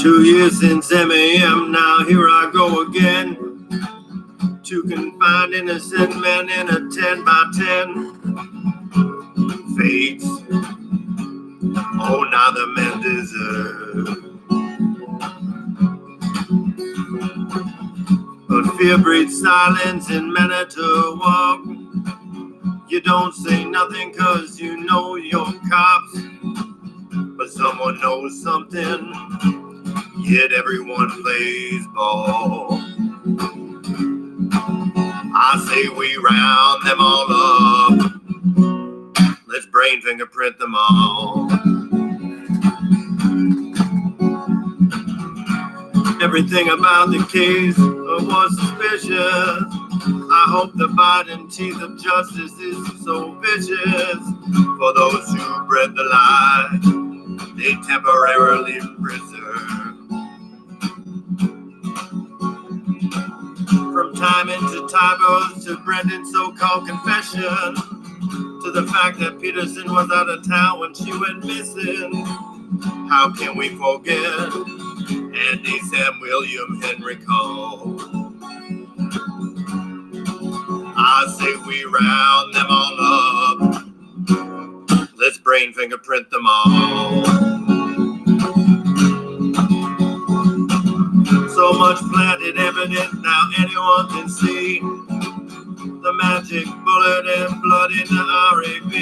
2 years since M.A.M., now here I go again to confine innocent men in a 10 by 10 fates. Oh, now the men deserve. But fear breeds silence in Manitowoc. You don't say nothing cause you know you're cops, but someone knows something, yet everyone plays ball. I say we round them all up. Let's brain fingerprint them all. Everything about the case was suspicious. I hope the biting teeth of justice is so vicious. For those who bred the lie, they temporarily preserve. From time into typos to Brendan's so-called confession, to the fact that Peterson was out of town when she went missing. How can we forget Andy, Sam, William, Henry Cole? I say we round them all up. Let's brain fingerprint them all. So much planted evidence now anyone can see. The magic bullet and blood in the RAV.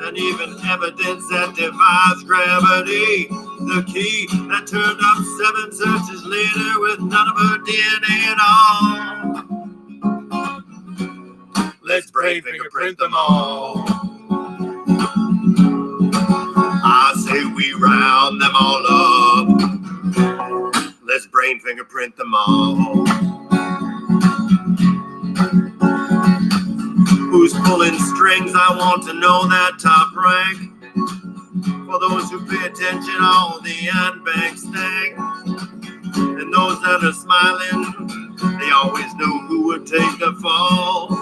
And even evidence that defies gravity. The key that turned up 7 searches later with none of her DNA at all. Let's brain fingerprint them all. I say we round them all up. Let's brain fingerprint them all. Who's pulling strings? I want to know that top rank. For those who pay attention, all the unbanked stank. And those that are smiling, they always knew who would take the fall.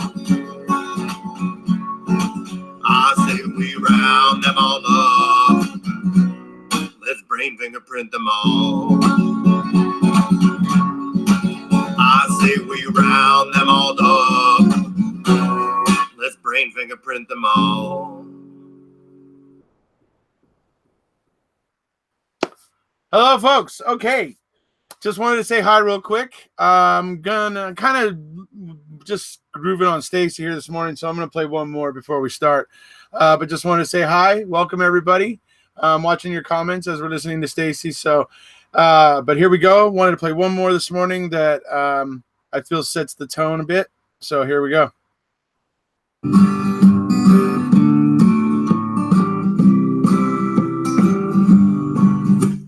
I say we round them all up. Let's brain fingerprint them all. I say we round them all up. Let's brain fingerprint them all. Hello, folks. Okay. Just wanted to say hi real quick. I'm gonna kind of just grooving on Stacy here this morning, so I'm gonna play one more before we start. But just want to say hi. Welcome, everybody. Watching your comments as we're listening to Stacy. So, but here we go. Wanted to play one more this morning that I feel sets the tone a bit. So here we go.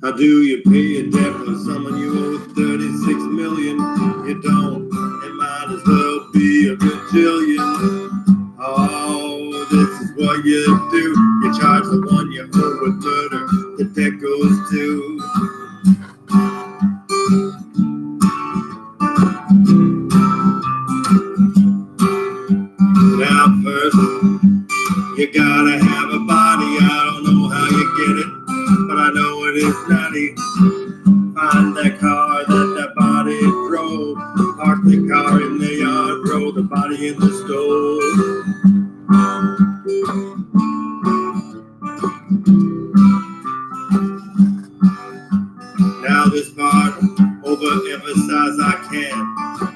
How do you pay a debt for someone you owe 36 million? You don't, it might as well be a bajillion. Oh, this is what you do. You charge the one you owe with murder. The debt goes to. Now first, you gotta have a body. I don't know how you get it, but I know it is nutty. Find that car that body drove. Park the car in the yard, throw the body in the stove. Now this part, overemphasize I can.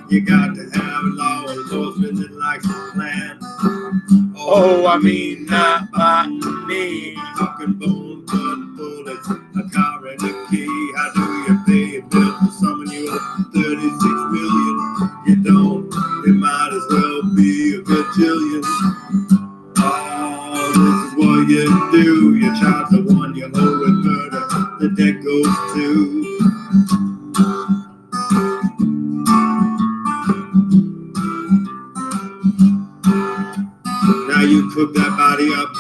You got to have law enforcement that likes to plan. Oh, I mean, not by me. Talking bone, gun, bullets, a car and a key. How do you pay a bill for someone you owe 36 million? You don't, it might as well be a bajillion. Oh, this is what you do. You charge the one you owe with murder. The debt goes to. Now you cook that body up,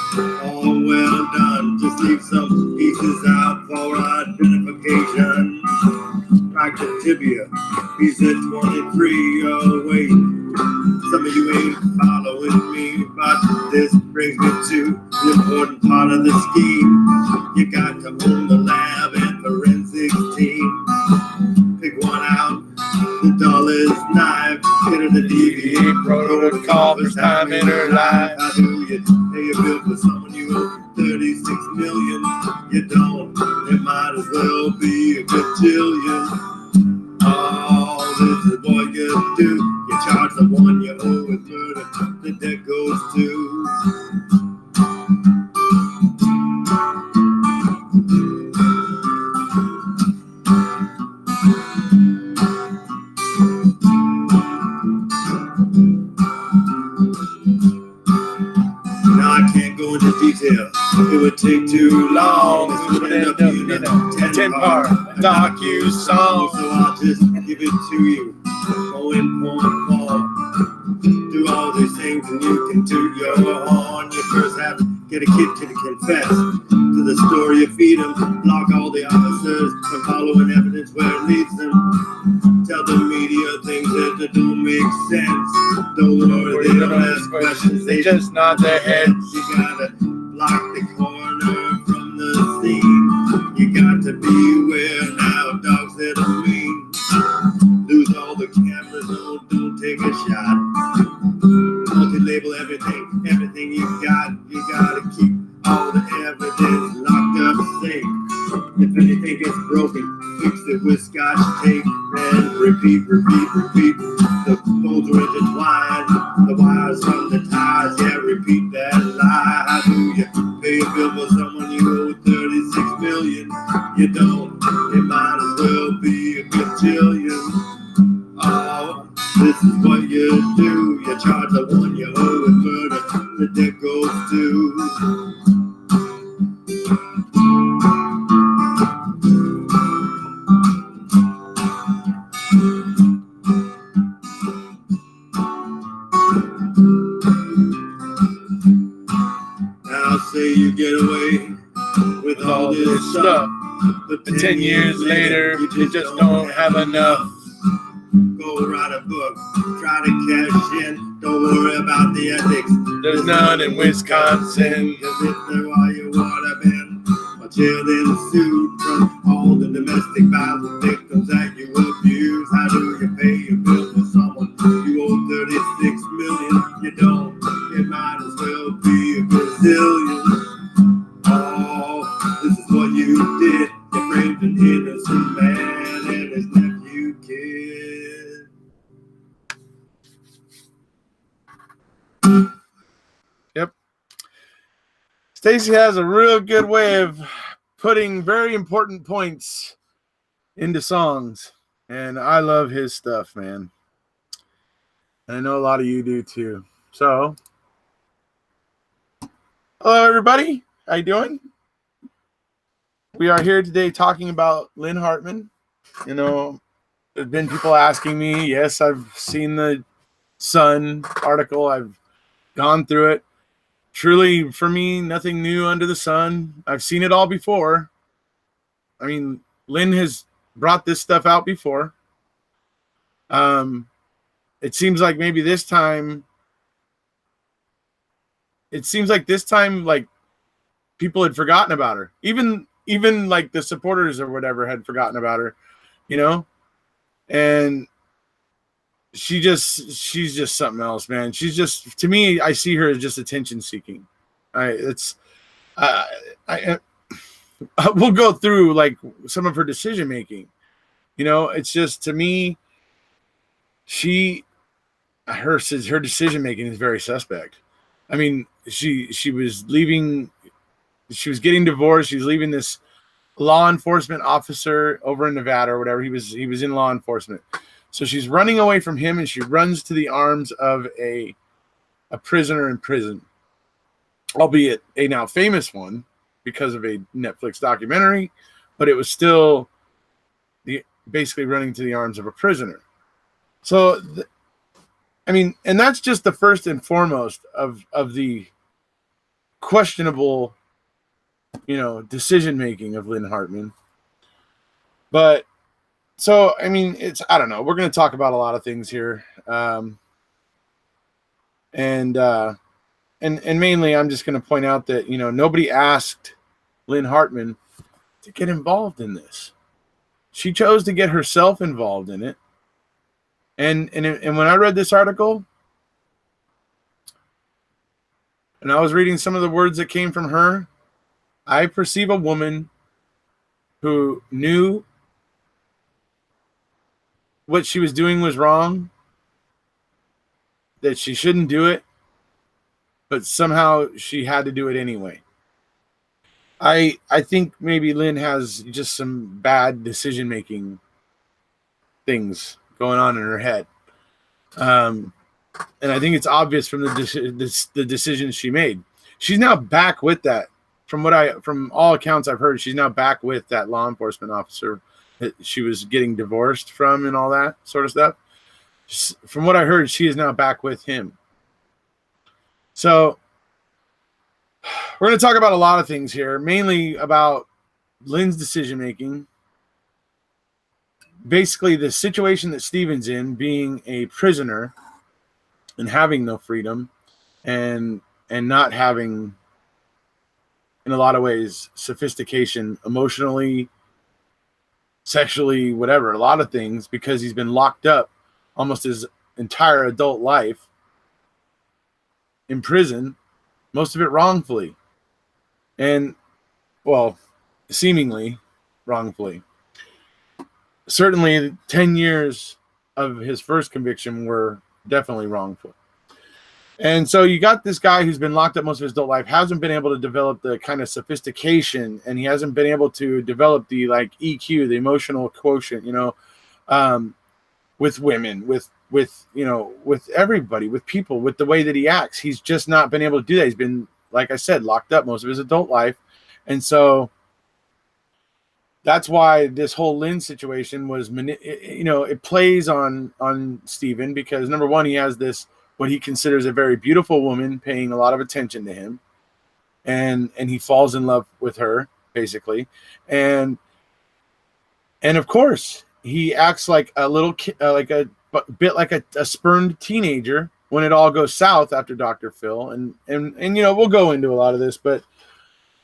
all well done. Just leave some pieces out for identification. Like the tibia, piece at 23, oh wait. Some of you ain't following me, but this brings me to the important part of the scheme. You got to own the lab and forensic might as well be a gajillion. Oh, this is what you do. You charge the one you owe with murder. The debt goes to. Now I can't go into detail. It would take too long. This would end up being a 10-part docu-song. So I'll just give it to you. Point, do all these things and you can toot your horn. You first have to get a kid to confess to the story you feed them. Block all the officers from following evidence where it leads them. Tell the media things that don't make sense. Don't worry, they don't ask questions. They just nod their heads. You gotta block the corner from the scene. You got to beware now, dogs that are mean. Lose all the cameras, don't take a shot. Multi-label everything you got. You gotta keep all the evidence locked up safe. If anything gets broken, fix it with scotch tape and repeat. The bolts are intertwined, the wires from the ties, yeah, repeat that lie. How do you pay a bill for someone you owe 36 million? You don't, it might as well be a gajillion. Oh, this is what you do. You charge the one you owe with murder, the debt goes to. Now say you get away with all this stuff, but 10 years later, you just don't have enough. Go write a book, try to cash in, don't worry about the ethics. There's none in Wisconsin. Cause if there are, you would have been a jail then sued from all the domestic violence victims that you abuse. How do you pay your bill for someone you owe 36 million? You don't, it might as well be a gazillion. Oh, this is what you did. You framed an innocent man and his nephew kid. Yep. Stacy has a real good way of putting very important points into songs, and I love his stuff, man. And I know a lot of you do too. So, hello everybody. How you doing? We are here today talking about Lynn Hartman. You know, there's been people asking me. Yes, I've seen the Sun article. I've gone through it. Truly, for me, nothing new under the sun. I've seen it all before. I mean, Lynn has brought this stuff out before. It seems like maybe this time, like people had forgotten about her. Even like the supporters or whatever had forgotten about her, you know? And she's just something else, man. She's just, to me, I see her as just attention seeking. We'll go through like some of her decision making. You know, it's just, to me, her decision making is very suspect. I mean, she was leaving, she was getting divorced. She was leaving this law enforcement officer over in Nevada or whatever. He was in law enforcement. So she's running away from him, and she runs to the arms of a prisoner in prison, albeit a now famous one because of a Netflix documentary, but it was still basically running to the arms of a prisoner. So, I mean, and that's just the first and foremost of the questionable, you know, decision making of Lynn Hartman. But so, I mean, I don't know. We're going to talk about a lot of things here. And mainly I'm just going to point out that, you know, nobody asked Lynn Hartman to get involved in this. She chose to get herself involved in it. And when I read this article and I was reading some of the words that came from her, I perceive a woman who knew what she was doing was wrong, that she shouldn't do it, but somehow she had to do it anyway. I think maybe Lynn has just some bad decision making things going on in her head, and I think it's obvious from the decisions she made. She's now back with that. From all accounts I've heard, she's now back with that law enforcement officer that she was getting divorced from and all that sort of stuff. From what I heard, she is now back with him. So we're going to talk about a lot of things here, mainly about Lynn's decision making. Basically, the situation that Steven's in, being a prisoner and having no freedom, and not having, in a lot of ways, sophistication emotionally, sexually, whatever, a lot of things, because he's been locked up almost his entire adult life in prison, most of it wrongfully, and, well, seemingly wrongfully. Certainly 10 years of his first conviction were definitely wrongful. And so you got this guy who's been locked up most of his adult life, hasn't been able to develop the kind of sophistication, and he hasn't been able to develop the like EQ, the emotional quotient, with women, with with everybody, with people, with the way that he acts. He's just not been able to do that. He's been, like I said, locked up most of his adult life. And so that's why this whole Lynn situation was, it plays on Steven, because number one, he has this, what he considers a very beautiful woman paying a lot of attention to him, and he falls in love with her, basically. And of course, he acts like a little kid, like a bit like a spurned teenager when it all goes south after Dr. Phil. And we'll go into a lot of this, but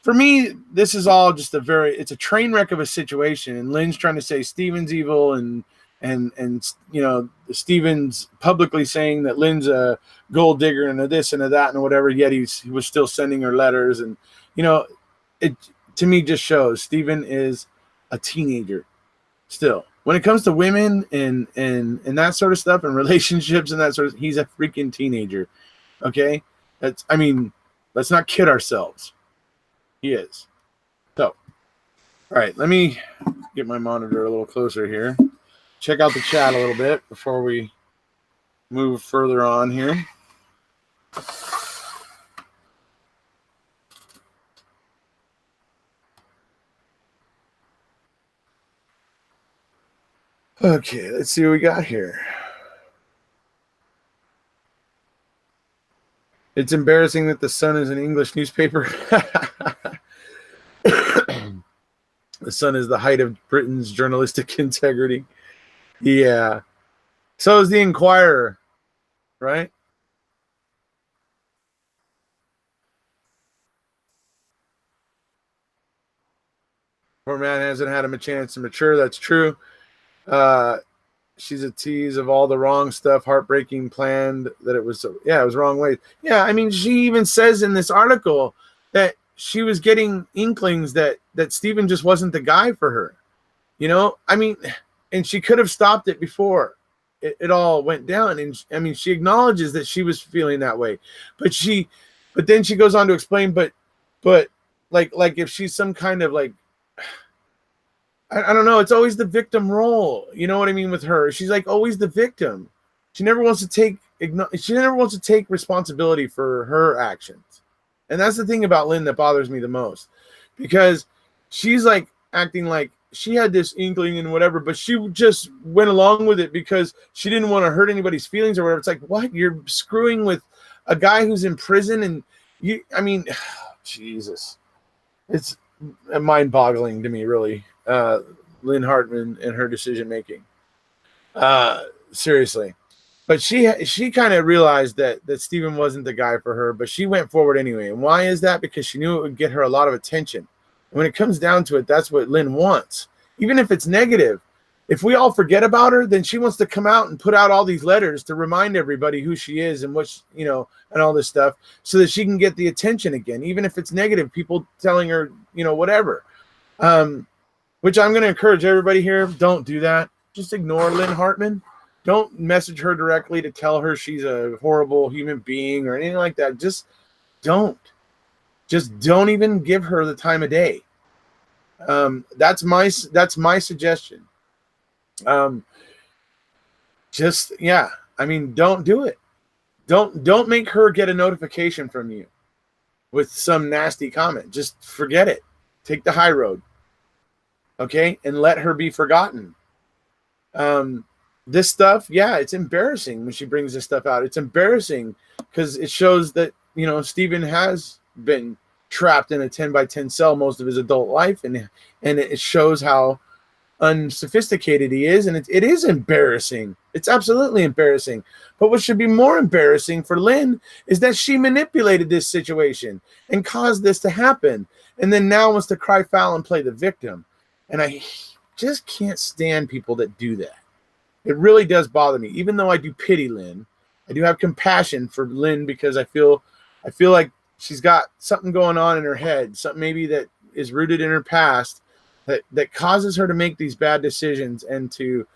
for me, this is all just it's a train wreck of a situation. And Lynn's trying to say Steven's evil, and Steven's publicly saying that Lynn's a gold digger and a this and a that and whatever, yet he was still sending her letters. And, it to me just shows Steven is a teenager still. When it comes to women and that sort of stuff and relationships and that sort of, he's a freaking teenager. Okay? Let's not kid ourselves. He is. So, all right, let me get my monitor a little closer here. Check out the chat a little bit before we move further on here. Okay, let's see what we got here. It's embarrassing that the Sun is an English newspaper. The Sun is the height of Britain's journalistic integrity. Yeah. So is the Inquirer, right? Poor man hasn't had him a chance to mature. That's true. She's a tease of all the wrong stuff, heartbreaking, planned, that it was wrong ways. Yeah, I mean, she even says in this article that she was getting inklings that Steven just wasn't the guy for her. I mean, and she could have stopped it before it all went down. And I mean, she acknowledges that she was feeling that way, but then she goes on to explain, but like if she's some kind of like, I don't know. It's always the victim role. You know what I mean with her? She's like always the victim. She never wants to take responsibility for her actions. And that's the thing about Lynn that bothers me the most, because she's like acting like she had this inkling and whatever, but she just went along with it because she didn't want to hurt anybody's feelings or whatever. It's like, what? You're screwing with a guy who's in prison, and Jesus, it's mind-boggling to me, really. Lynn Hartman and her decision making. Seriously. But she kind of realized that Steven wasn't the guy for her, but she went forward anyway. And why is that? Because she knew it would get her a lot of attention. And when it comes down to it, that's what Lynn wants. Even if it's negative. If we all forget about her, then she wants to come out and put out all these letters to remind everybody who she is and what and all this stuff, so that she can get the attention again. Even if it's negative, people telling her, whatever. which I'm going to encourage everybody here. Don't do that. Just ignore Lynn Hartman. Don't message her directly to tell her she's a horrible human being or anything like that. Just don't. Just don't even give her the time of day. That's my suggestion. I mean, don't do it. Don't make her get a notification from you with some nasty comment. Just forget it. Take the high road. Okay? And let her be forgotten. This stuff, yeah, it's embarrassing when she brings this stuff out. It's embarrassing because it shows that, Stephen has been trapped in a 10 by 10 cell most of his adult life, and it shows how unsophisticated he is, and it is embarrassing. It's absolutely embarrassing. But what should be more embarrassing for Lynn is that she manipulated this situation and caused this to happen, and then now wants to cry foul and play the victim. And I just can't stand people that do that. It really does bother me. Even though I do pity Lynn, I do have compassion for Lynn because I feel like she's got something going on in her head, something maybe that is rooted in her past that causes her to make these bad decisions and then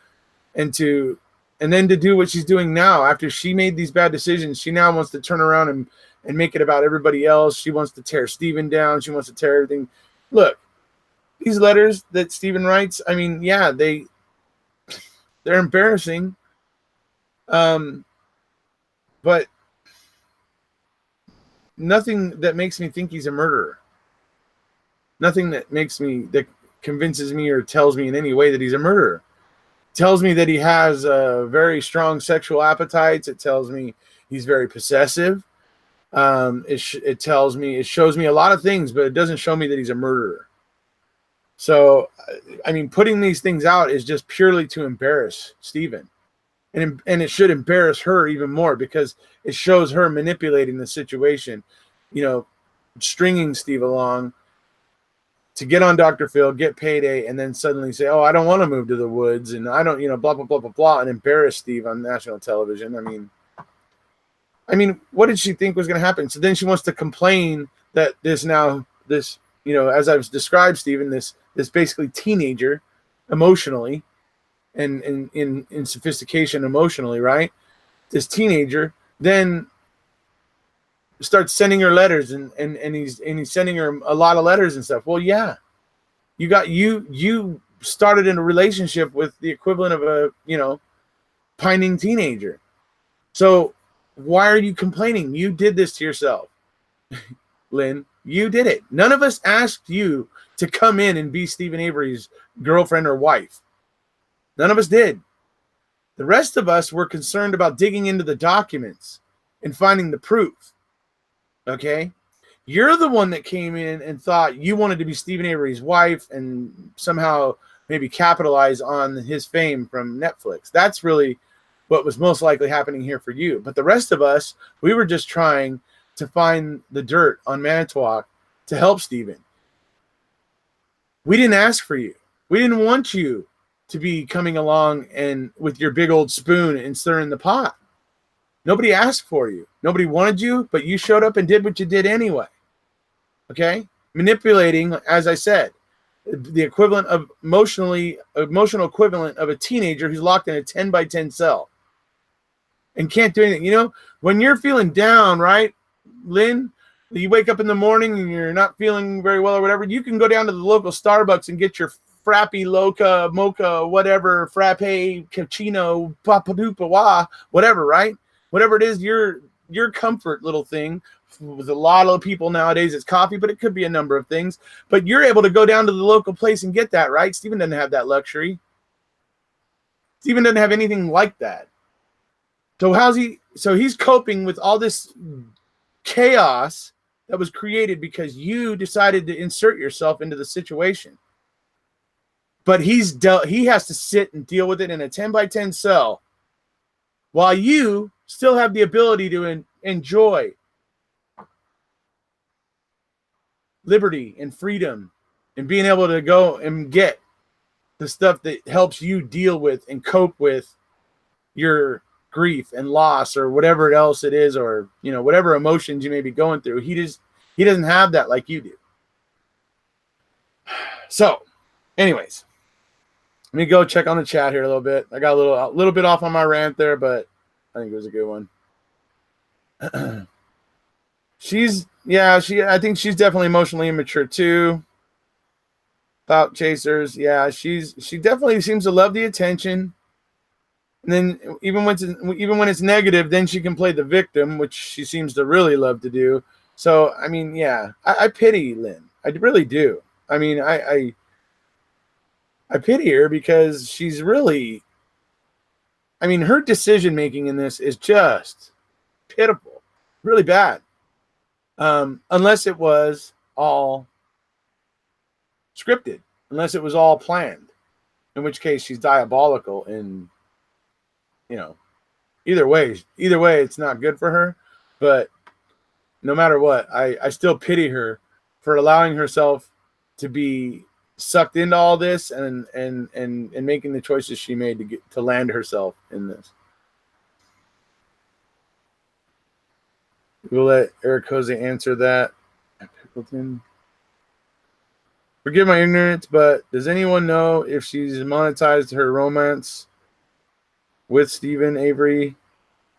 to do what she's doing now. After she made these bad decisions, she now wants to turn around and make it about everybody else. She wants to tear Stephen down. She wants to tear everything. Look, these letters that Stephen writes, I mean, yeah, they're embarrassing. But nothing that makes me think he's a murderer. Nothing that convinces me or tells me in any way that he's a murderer. It tells me that he has very strong sexual appetites. It tells me he's very possessive. It shows me a lot of things, but it doesn't show me that he's a murderer. So, I mean, putting these things out is just purely to embarrass Stephen. And it should embarrass her even more because it shows her manipulating the situation, stringing Steve along to get on Dr. Phil, get payday, and then suddenly say, oh, I don't want to move to the woods, and I don't, blah, blah, blah, blah, blah, and embarrass Steve on national television. I mean, what did she think was going to happen? So then she wants to complain that as I've described, Stephen, this basically teenager emotionally and in sophistication emotionally, right? This teenager then starts sending her letters and he's sending her a lot of letters and stuff. Well, yeah, you started in a relationship with the equivalent of a, pining teenager. So why are you complaining? You did this to yourself, Lynn. You did it. None of us asked you to come in and be Stephen Avery's girlfriend or wife. None of us did. The rest of us were concerned about digging into the documents and finding the proof. Okay? You're the one that came in and thought you wanted to be Stephen Avery's wife and somehow maybe capitalize on his fame from Netflix. That's really what was most likely happening here for you. But the rest of us, we were just trying to find the dirt on Manitowoc to help Stephen. We didn't ask for you. We didn't want you to be coming along and with your big old spoon and stirring the pot. Nobody asked for you. Nobody wanted you, but you showed up and did what you did anyway. Okay? Manipulating, as I said, the equivalent of emotional equivalent of a teenager who's locked in a 10 by 10 cell and can't do anything. When you're feeling down, right, Lynn, you wake up in the morning and you're not feeling very well or whatever, you can go down to the local Starbucks and get your frappy, loca, mocha, whatever, frappe, cappuccino, papadupa, wah, whatever, right? Whatever it is, your comfort little thing. With a lot of people nowadays, it's coffee, but it could be a number of things. But you're able to go down to the local place and get that, right? Stephen doesn't have that luxury. Stephen doesn't have anything like that. So he's coping with all this chaos that was created because you decided to insert yourself into the situation. But he has to sit and deal with it in a 10 by 10 cell while you still have the ability to enjoy liberty and freedom and being able to go and get the stuff that helps you deal with and cope with your grief and loss or whatever else it is, or whatever emotions you may be going through. He doesn't have that like you do. So Anyways, let me go check on the chat here a little bit. I got a little bit off on my rant there, but I think it was a good one. I think she's definitely emotionally immature too. Clout chasers, yeah, she definitely seems to love the attention. And then even when it's negative, then she can play the victim, which she seems to really love to do. So I mean, yeah, I pity Lynn. I really do. I mean, I pity her because she's really. I mean, her decision making in this is just pitiful, really bad. Unless it was all scripted, unless it was all planned, in which case she's diabolical. And either way, it's not good for her. But no matter what, I still pity her for allowing herself to be sucked into all this and making the choices she made to land herself in this. We'll let Erekose answer that. Forgive my ignorance, but does anyone know if she's monetized her romance with Stephen Avery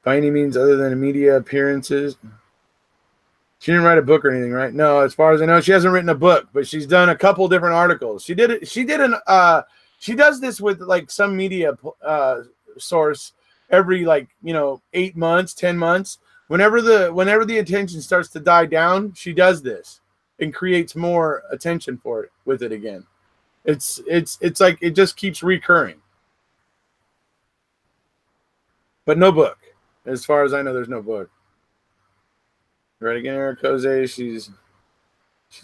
by any means other than media appearances? She didn't write a book or anything, right? No, as far as I know, she hasn't written a book, but she's done a couple different articles. She does this with like some media source every 8 months, 10 months. Whenever the attention starts to die down, she does this and creates more attention for it with it again. It's like it just keeps recurring. But no book. As far as I know, there's no book. Right again, Erekose, she's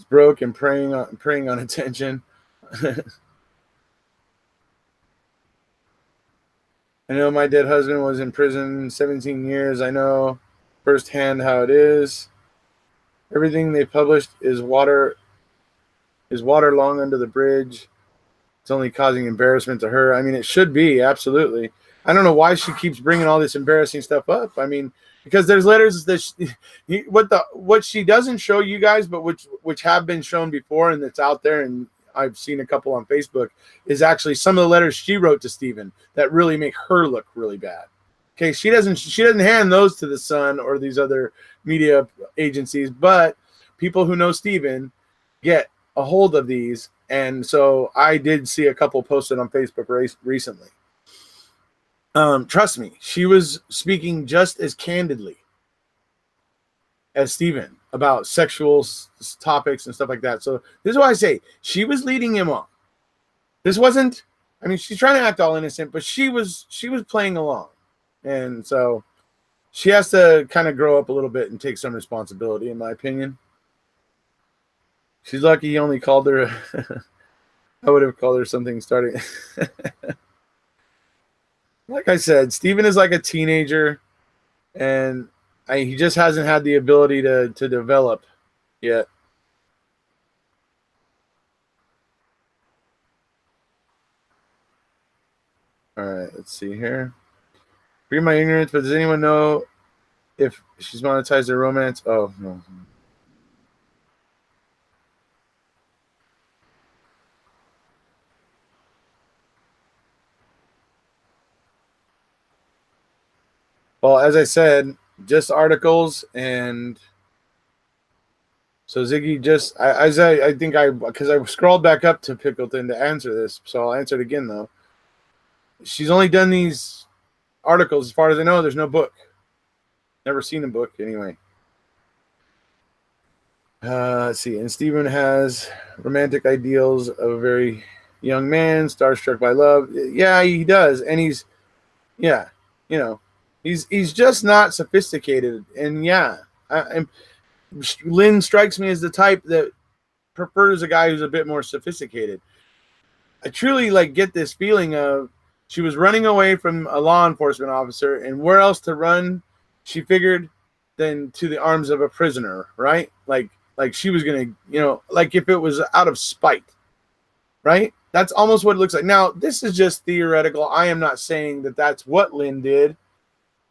broke and preying on attention. I know my dead husband was in prison 17 years. I know firsthand how it is. Everything they published is water long under the bridge. It's only causing embarrassment to her. I mean, it should be, absolutely. I don't know why she keeps bringing all this embarrassing stuff up. I mean, because there's letters that what she doesn't show you guys, but which have been shown before and that's out there, and I've seen a couple on Facebook, is actually some of the letters she wrote to Stephen that really make her look really bad. Okay, she doesn't hand those to the Sun or these other media agencies, but people who know Stephen get a hold of these, and so I did see a couple posted on Facebook recently. Trust me, she was speaking just as candidly as Stephen about sexual topics and stuff like that. So this is why I say she was leading him on. This wasn't. I mean, she's trying to act all innocent, but she was playing along, and so she has to kind of grow up a little bit and take some responsibility, in my opinion. She's lucky he only called her. I would have called her something starting. Like I said, Stephen is like a teenager, and he just hasn't had the ability to develop yet. All right, let's see here. Forgive my ignorance, but does anyone know if she's monetized her romance? Oh, no. Well, as I said, just articles, and so Ziggy just I think because I scrolled back up to Pickleton to answer this, so I'll answer it again though. She's only done these articles, as far as I know. There's no book. Never seen a book anyway. Let's see. And Stephen has romantic ideals of a very young man, starstruck by love. Yeah, he does, and he's just not sophisticated. And yeah, Lynn strikes me as the type that prefers a guy who's a bit more sophisticated. I truly get this feeling of she was running away from a law enforcement officer, and where else to run, she figured, than to the arms of a prisoner, right? Like she was gonna, if it was out of spite, right? That's almost what it looks like. Now, this is just theoretical. I am not saying that that's what Lynn did,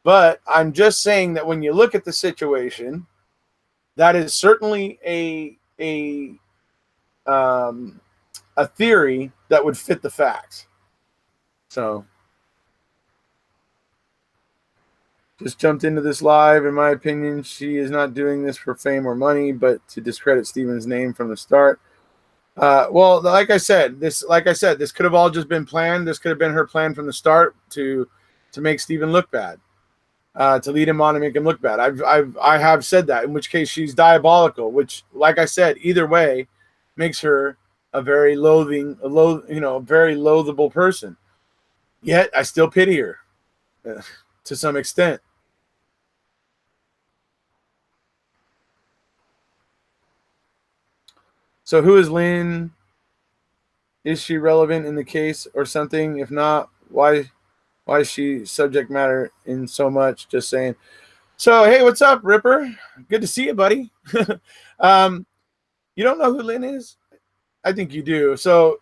but I'm just saying that when you look at the situation, that is certainly a theory that would fit the facts. So just jumped into this live. In my opinion, she is not doing this for fame or money, but to discredit Steven's name from the start. Well, like I said, this could have all just been planned. This could have been her plan from the start to make Steven look bad, to lead him on and make him look bad. I have said that, in which case she's diabolical, which, like I said, either way makes her a very very loathable person. Yet I still pity her to some extent. So who is Lynn? Is she relevant in the case or something? If not, why is she subject matter in so much? Just saying. So, hey, what's up, Ripper? Good to see you, buddy. You don't know who Lynn is? I think you do. So,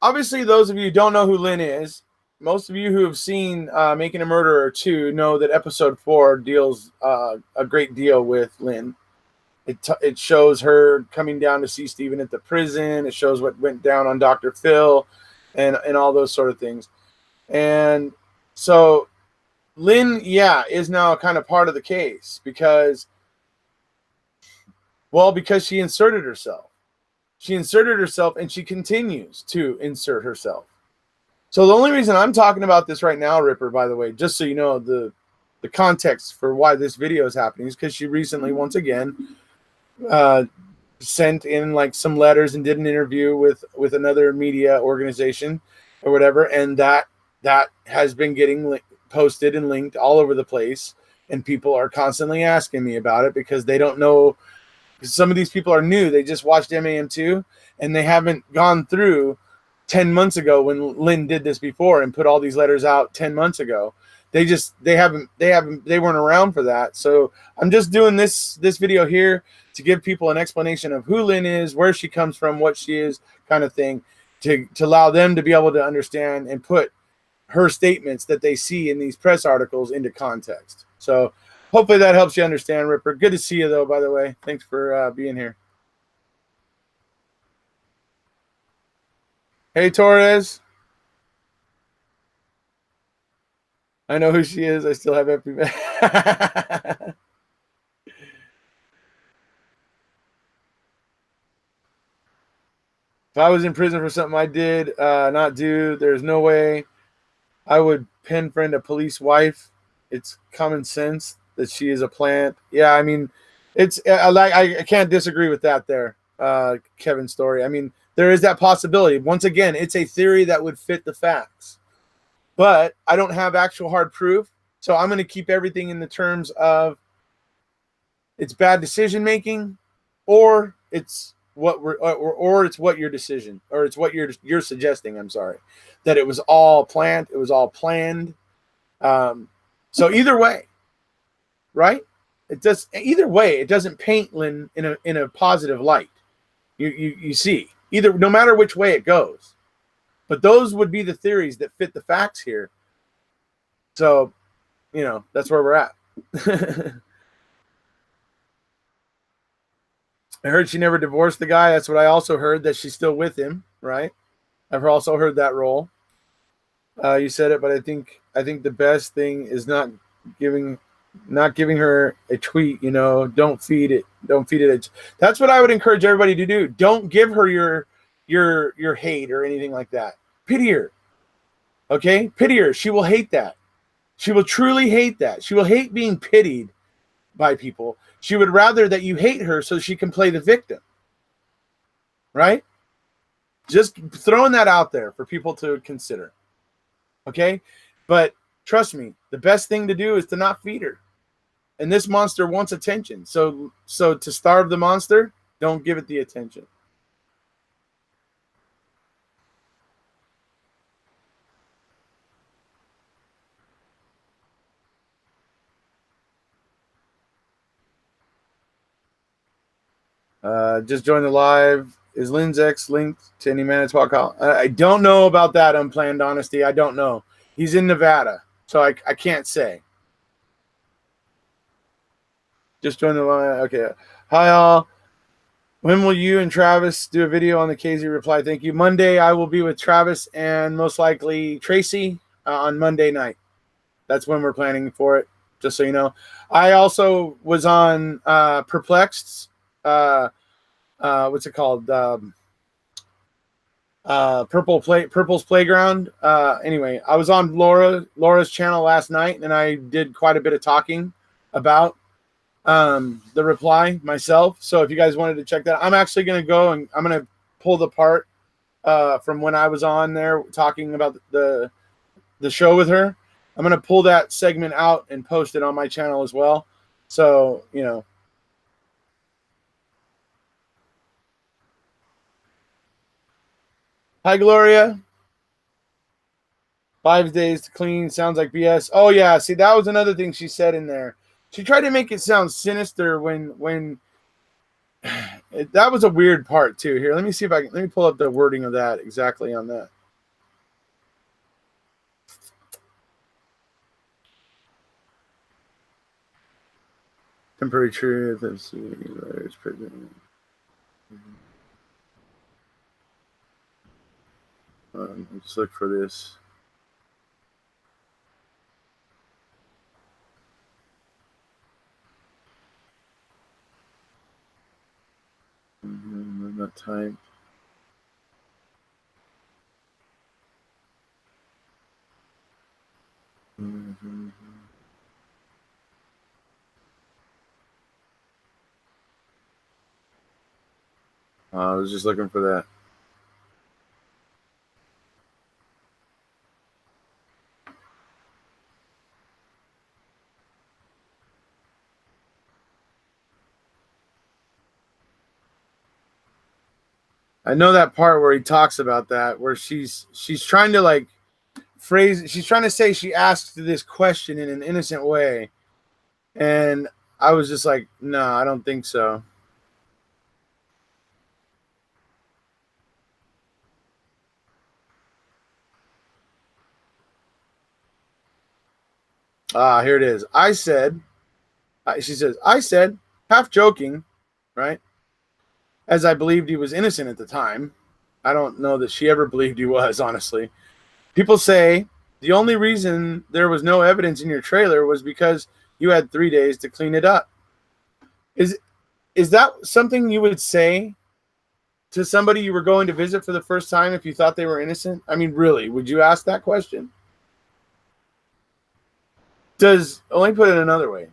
obviously, those of you who don't know who Lynn is, most of you who have seen Making a Murderer 2 know that episode 4 deals a great deal with Lynn. It shows her coming down to see Steven at the prison. It shows what went down on Dr. Phil and all those sort of things. And so Lynn, is now kind of part of the case because she inserted herself. She inserted herself and she continues to insert herself. So the only reason I'm talking about this right now, Ripper, by the way, just so you know the context for why this video is happening, is because she recently, once again, sent in like some letters and did an interview with another media organization or whatever, and that has been getting posted and linked all over the place, and people are constantly asking me about it because they don't know. Some of these people are new. They just watched MAM2 and they haven't gone through 10 months ago when Lynn did this before and put all these letters out 10 months ago. They weren't around for that. So I'm just doing this video here to give people an explanation of who Lynn is, where she comes from, what she is, kind of thing, to allow them to be able to understand and put her statements that they see in these press articles into context. So hopefully that helps you understand, Ripper. Good to see you, though, by the way. Thanks for being here. Hey, Torres. I know who she is. I still have every... If I was in prison for something I did not do, there's no way I would pen friend a police wife. It's common sense that she is a plant. Yeah, I mean, I can't disagree with that there, Kevin's story. I mean, there is that possibility. Once again, it's a theory that would fit the facts. But I don't have actual hard proof, so I'm going to keep everything in the terms of it's bad decision making, or it's what your decision, or it's what you're suggesting. I'm sorry, that it was all planned. It was all planned. So either way, right? Either way, it doesn't paint Lynn in a positive light. You see, either, no matter which way it goes. But those would be the theories that fit the facts here. So, that's where we're at. I heard she never divorced the guy. That's what I also heard, that she's still with him, right? I've also heard that role. You said it, but I think the best thing is not giving her a tweet. Don't feed it. That's what I would encourage everybody to do. Don't give her your hate or anything like that. Pity her. Okay? Pity her. She will hate that. She will truly hate that. She will hate being pitied by people. She would rather that you hate her so she can play the victim. Right? Just throwing that out there for people to consider. Okay? But trust me, the best thing to do is to not feed her. And this monster wants attention. So to starve the monster, don't give it the attention. Just joined the live. Is Lynn's ex linked to any Manitowoc call? I don't know about that, Unplanned Honesty. I don't know. He's in Nevada, so I can't say. Just joined the live. Okay. Hi, all. When will you and Travis do a video on the KZ reply? Thank you. Monday, I will be with Travis and most likely Tracy on Monday night. That's when we're planning for it, just so you know. I also was on Perplexed's, what's it called? Purple's Playground. Anyway, I was on Laura's channel last night, and I did quite a bit of talking about the reply myself. So if you guys wanted to check that, I'm actually going to go and I'm going to pull the part from when I was on there talking about the show with her. I'm going to pull that segment out and post it on my channel as well. So, you know. Hi, Gloria. 5 days to clean. Sounds like BS. Oh, yeah. See, that was another thing she said in there. She tried to make it sound sinister when that was a weird part too. Here, let me see if let me pull up the wording of that exactly on that. Temporary truth. Let's see. Let's look for this. Not type. I was just looking for that. I know that part where he talks about that, where she's trying to like phrase. She's trying to say she asked this question in an innocent way, and I was just like, no, I don't think so. Here it is. She says, I said, half joking, right? As I believed he was innocent at the time. I don't know that she ever believed he was, honestly. People say the only reason there was no evidence in your trailer was because you had 3 days to clean it up. Is that something you would say to somebody you were going to visit for the first time if you thought they were innocent? I mean, really, would you ask that question? Let me put it another way.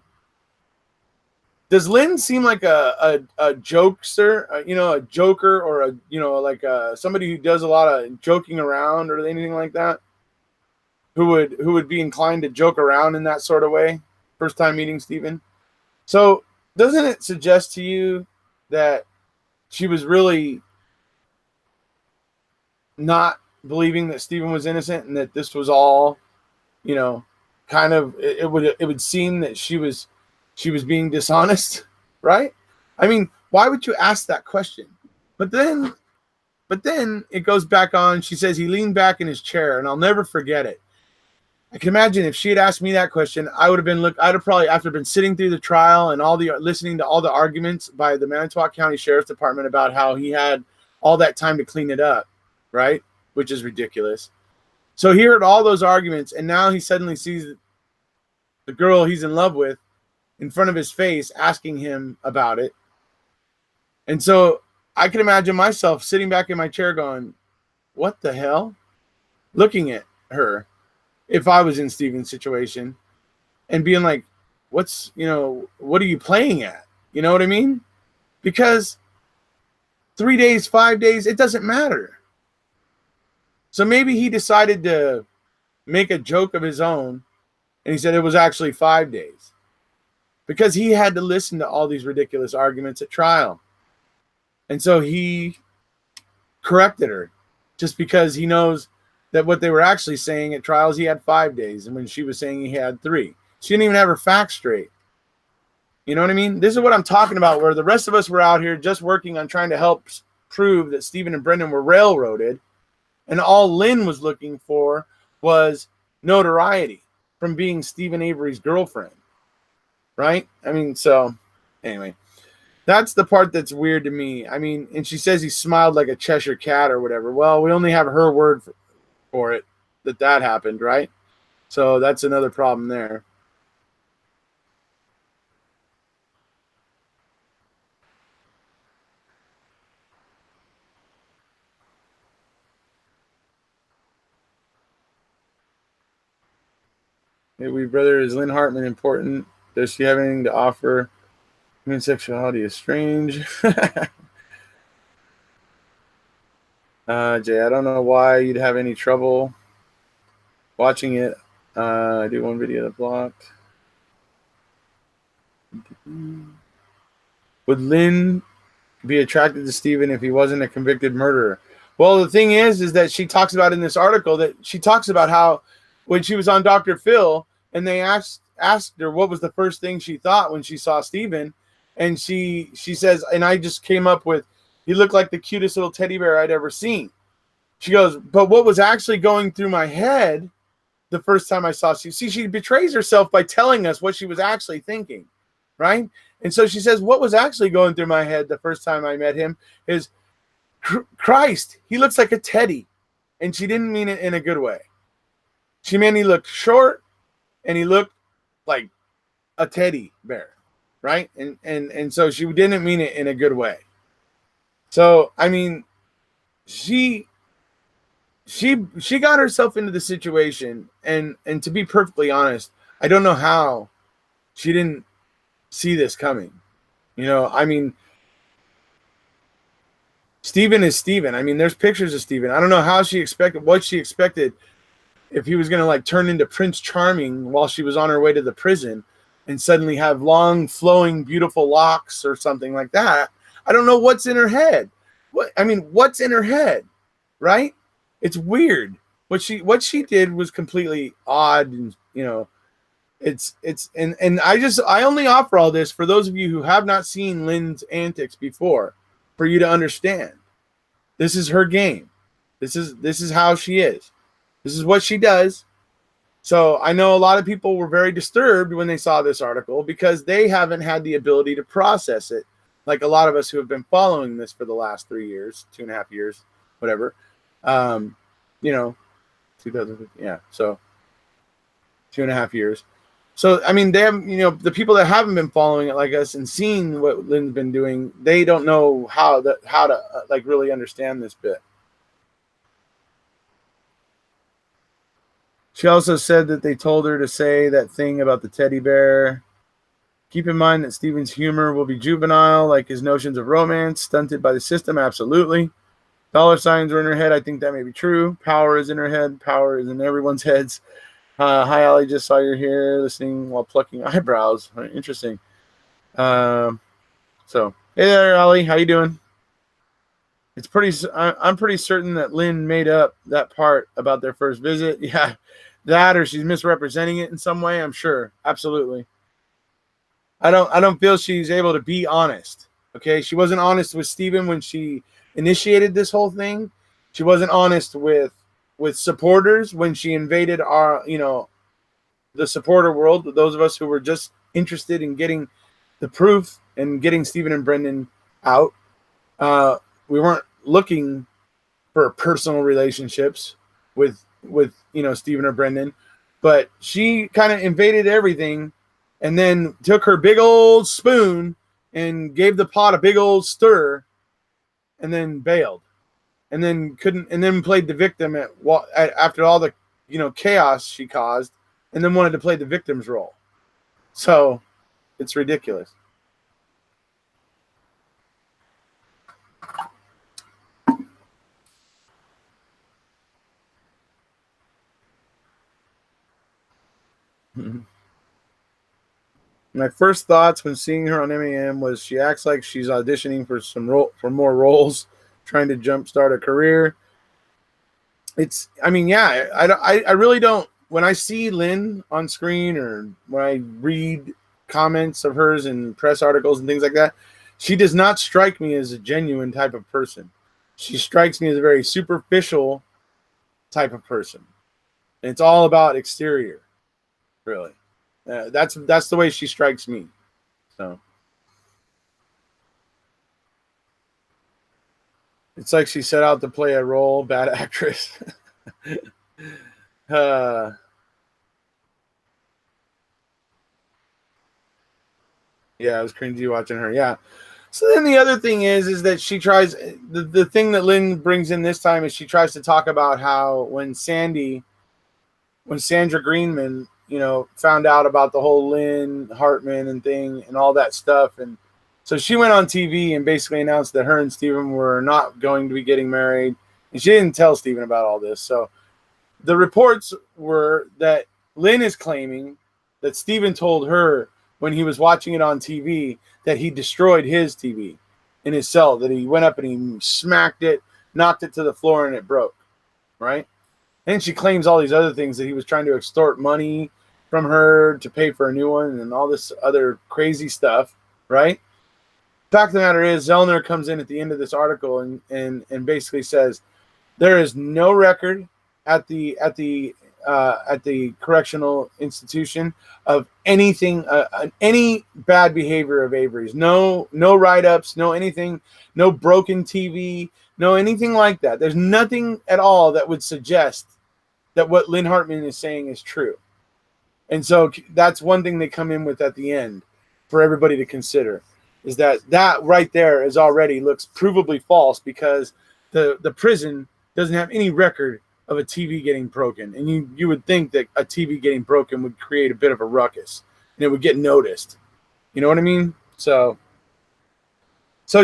Does Lynn seem like a jokester, a joker, or like somebody who does a lot of joking around or anything like that? Who would be inclined to joke around in that sort of way? First time meeting Stephen. So doesn't it suggest to you that she was really not believing that Stephen was innocent and that this was all, kind of it would seem that she was being dishonest, right? I mean, why would you ask that question? But then it goes back on. She says he leaned back in his chair, and I'll never forget it. I can imagine if she had asked me that question, I'd have probably, after been sitting through the trial and listening to all the arguments by the Manitowoc County Sheriff's Department about how he had all that time to clean it up, right? Which is ridiculous. So he heard all those arguments, and now he suddenly sees the girl he's in love with in front of his face asking him about it. And so I can imagine myself sitting back in my chair going, what the hell? Looking at her, if I was in Stephen's situation, and being like, what are you playing at? You know what I mean? Because 3 days, 5 days, it doesn't matter. So maybe he decided to make a joke of his own, and he said it was actually 5 days. Because he had to listen to all these ridiculous arguments at trial. And so he corrected her just because he knows that what they were actually saying at trials, he had 5 days. And when she was saying he had 3, she didn't even have her facts straight. You know what I mean? This is what I'm talking about, where the rest of us were out here just working on trying to help prove that Stephen and Brendan were railroaded. And all Lynn was looking for was notoriety from being Stephen Avery's girlfriend. Right? I mean, so anyway, That's the part that's weird to me. I mean, and she says he smiled like a Cheshire cat or whatever. Well, we only have her word for it that happened, right? So that's another problem there. Maybe brother, is Lynn Hartman important? Does she have anything to offer? Human sexuality is strange. Jay, I don't know why you'd have any trouble watching it. I do one video that blocked. Would Lynn be attracted to Steven if he wasn't a convicted murderer? Well, the thing is that she talks about in this article that she talks about how when she was on Dr. Phil and they asked her what was the first thing she thought when she saw Steven, and she says, and I just came up with, he looked like the cutest little teddy bear I'd ever seen. She goes, but what was actually going through my head the first time I saw Steve? See, she betrays herself by telling us what she was actually thinking, right? And so she says, what was actually going through my head the first time I met him is, Christ, he looks like a teddy. And she didn't mean it in a good way. She meant he looked short and he looked like a teddy bear, right? And so she didn't mean it in a good way. So, I mean, she got herself into the situation, and to be perfectly honest, I don't know how she didn't see this coming. You know, I mean, Steven is Steven. I mean, there's pictures of Steven. I don't know how she expected, what she expected, if he was going to like turn into Prince Charming while she was on her way to the prison and suddenly have long, flowing, beautiful locks or something like that. I don't know what's in her head. What's in her head, right? It's weird. What she did was completely odd, and you know, and I only offer all this for those of you who have not seen Lynn's antics before, for you to understand. This is her game. This is how she is. This is what she does. So I know a lot of people were very disturbed when they saw this article because they haven't had the ability to process it, like a lot of us who have been following this for the last 3 years, 2.5 years, whatever. You know, 2015, yeah. So 2.5 years. So I mean, they have, you know, the people that haven't been following it like us and seeing what Lynn's been doing, they don't know how to like really understand this bit. She also said that they told her to say that thing about the teddy bear. Keep in mind that Steven's humor will be juvenile, like his notions of romance, stunted by the system. Absolutely. Dollar signs are in her head. I think that may be true. Power is in her head. Power is in everyone's heads. Hi, Allie. Just saw you here listening while plucking eyebrows. Interesting. So, hey there, Allie. How you doing? It's pretty. I'm pretty certain that Lynn made up that part about their first visit. Yeah, that or she's misrepresenting it in some way. I'm sure. Absolutely. I don't feel she's able to be honest. Okay, she wasn't honest with Steven when she initiated this whole thing. She wasn't honest with supporters when she invaded our, you know, the supporter world. Those of us who were just interested in getting the proof and getting Steven and Brendan out. We weren't looking for personal relationships with you know, Steven or Brendan, but she kind of invaded everything and then took her big old spoon and gave the pot a big old stir and then bailed and then played the victim after all the, you know, chaos she caused, and then wanted to play the victim's role. So it's ridiculous. My first thoughts when seeing her on MAM was she acts like she's auditioning for more roles, trying to jumpstart a career. I mean, yeah, I really don't. When I see Lynn on screen or when I read comments of hers in press articles and things like that, she does not strike me as a genuine type of person. She strikes me as a very superficial type of person. And it's all about exterior, really. That's the way she strikes me. So It's like she set out to play a role, bad actress. uh, yeah, it was cringy watching her. Yeah. So then the other thing is that she tries, the thing that Lynn brings in this time is she tries to talk about how when Sandra Greenman, found out about the whole Lynn Hartman and thing and all that stuff. And so she went on TV and basically announced that her and Steven were not going to be getting married. And she didn't tell Steven about all this. So the reports were that Lynn is claiming that Steven told her when he was watching it on TV that he destroyed his TV in his cell, that he went up and he smacked it, knocked it to the floor, and it broke, right? And she claims all these other things, that he was trying to extort money from her to pay for a new one and all this other crazy stuff, right? Fact of the matter is, Zellner comes in at the end of this article and basically says there is no record at the correctional institution of anything, any bad behavior of Avery's. No write-ups, no anything, no broken TV, no anything like that. There's nothing at all that would suggest that what Lynn Hartman is saying is true. And so that's one thing they come in with at the end for everybody to consider, is that right there is already looks provably false, because the prison doesn't have any record of a TV getting broken. And you would think that a TV getting broken would create a bit of a ruckus and it would get noticed. You know what I mean? So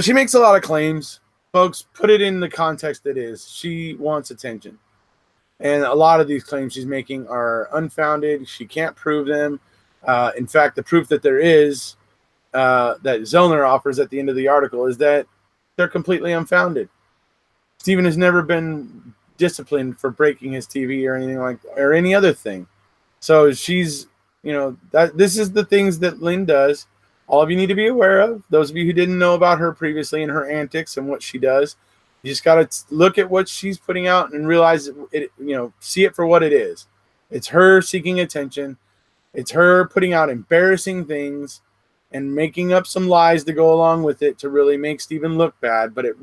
she makes a lot of claims. Folks, put it in the context it is. She wants attention. And a lot of these claims she's making are unfounded. She can't prove them. In fact, the proof that there is, that Zellner offers at the end of the article, is that they're completely unfounded. Steven has never been disciplined for breaking his TV or anything or any other thing. So she's, that this is the things that Lynn does. All of you need to be aware of. Those of you who didn't know about her previously and her antics and what she does, you just got to look at what she's putting out and realize it, see it for what it is. It's her seeking attention. It's her putting out embarrassing things and making up some lies to go along with it to really make Steven look bad. But it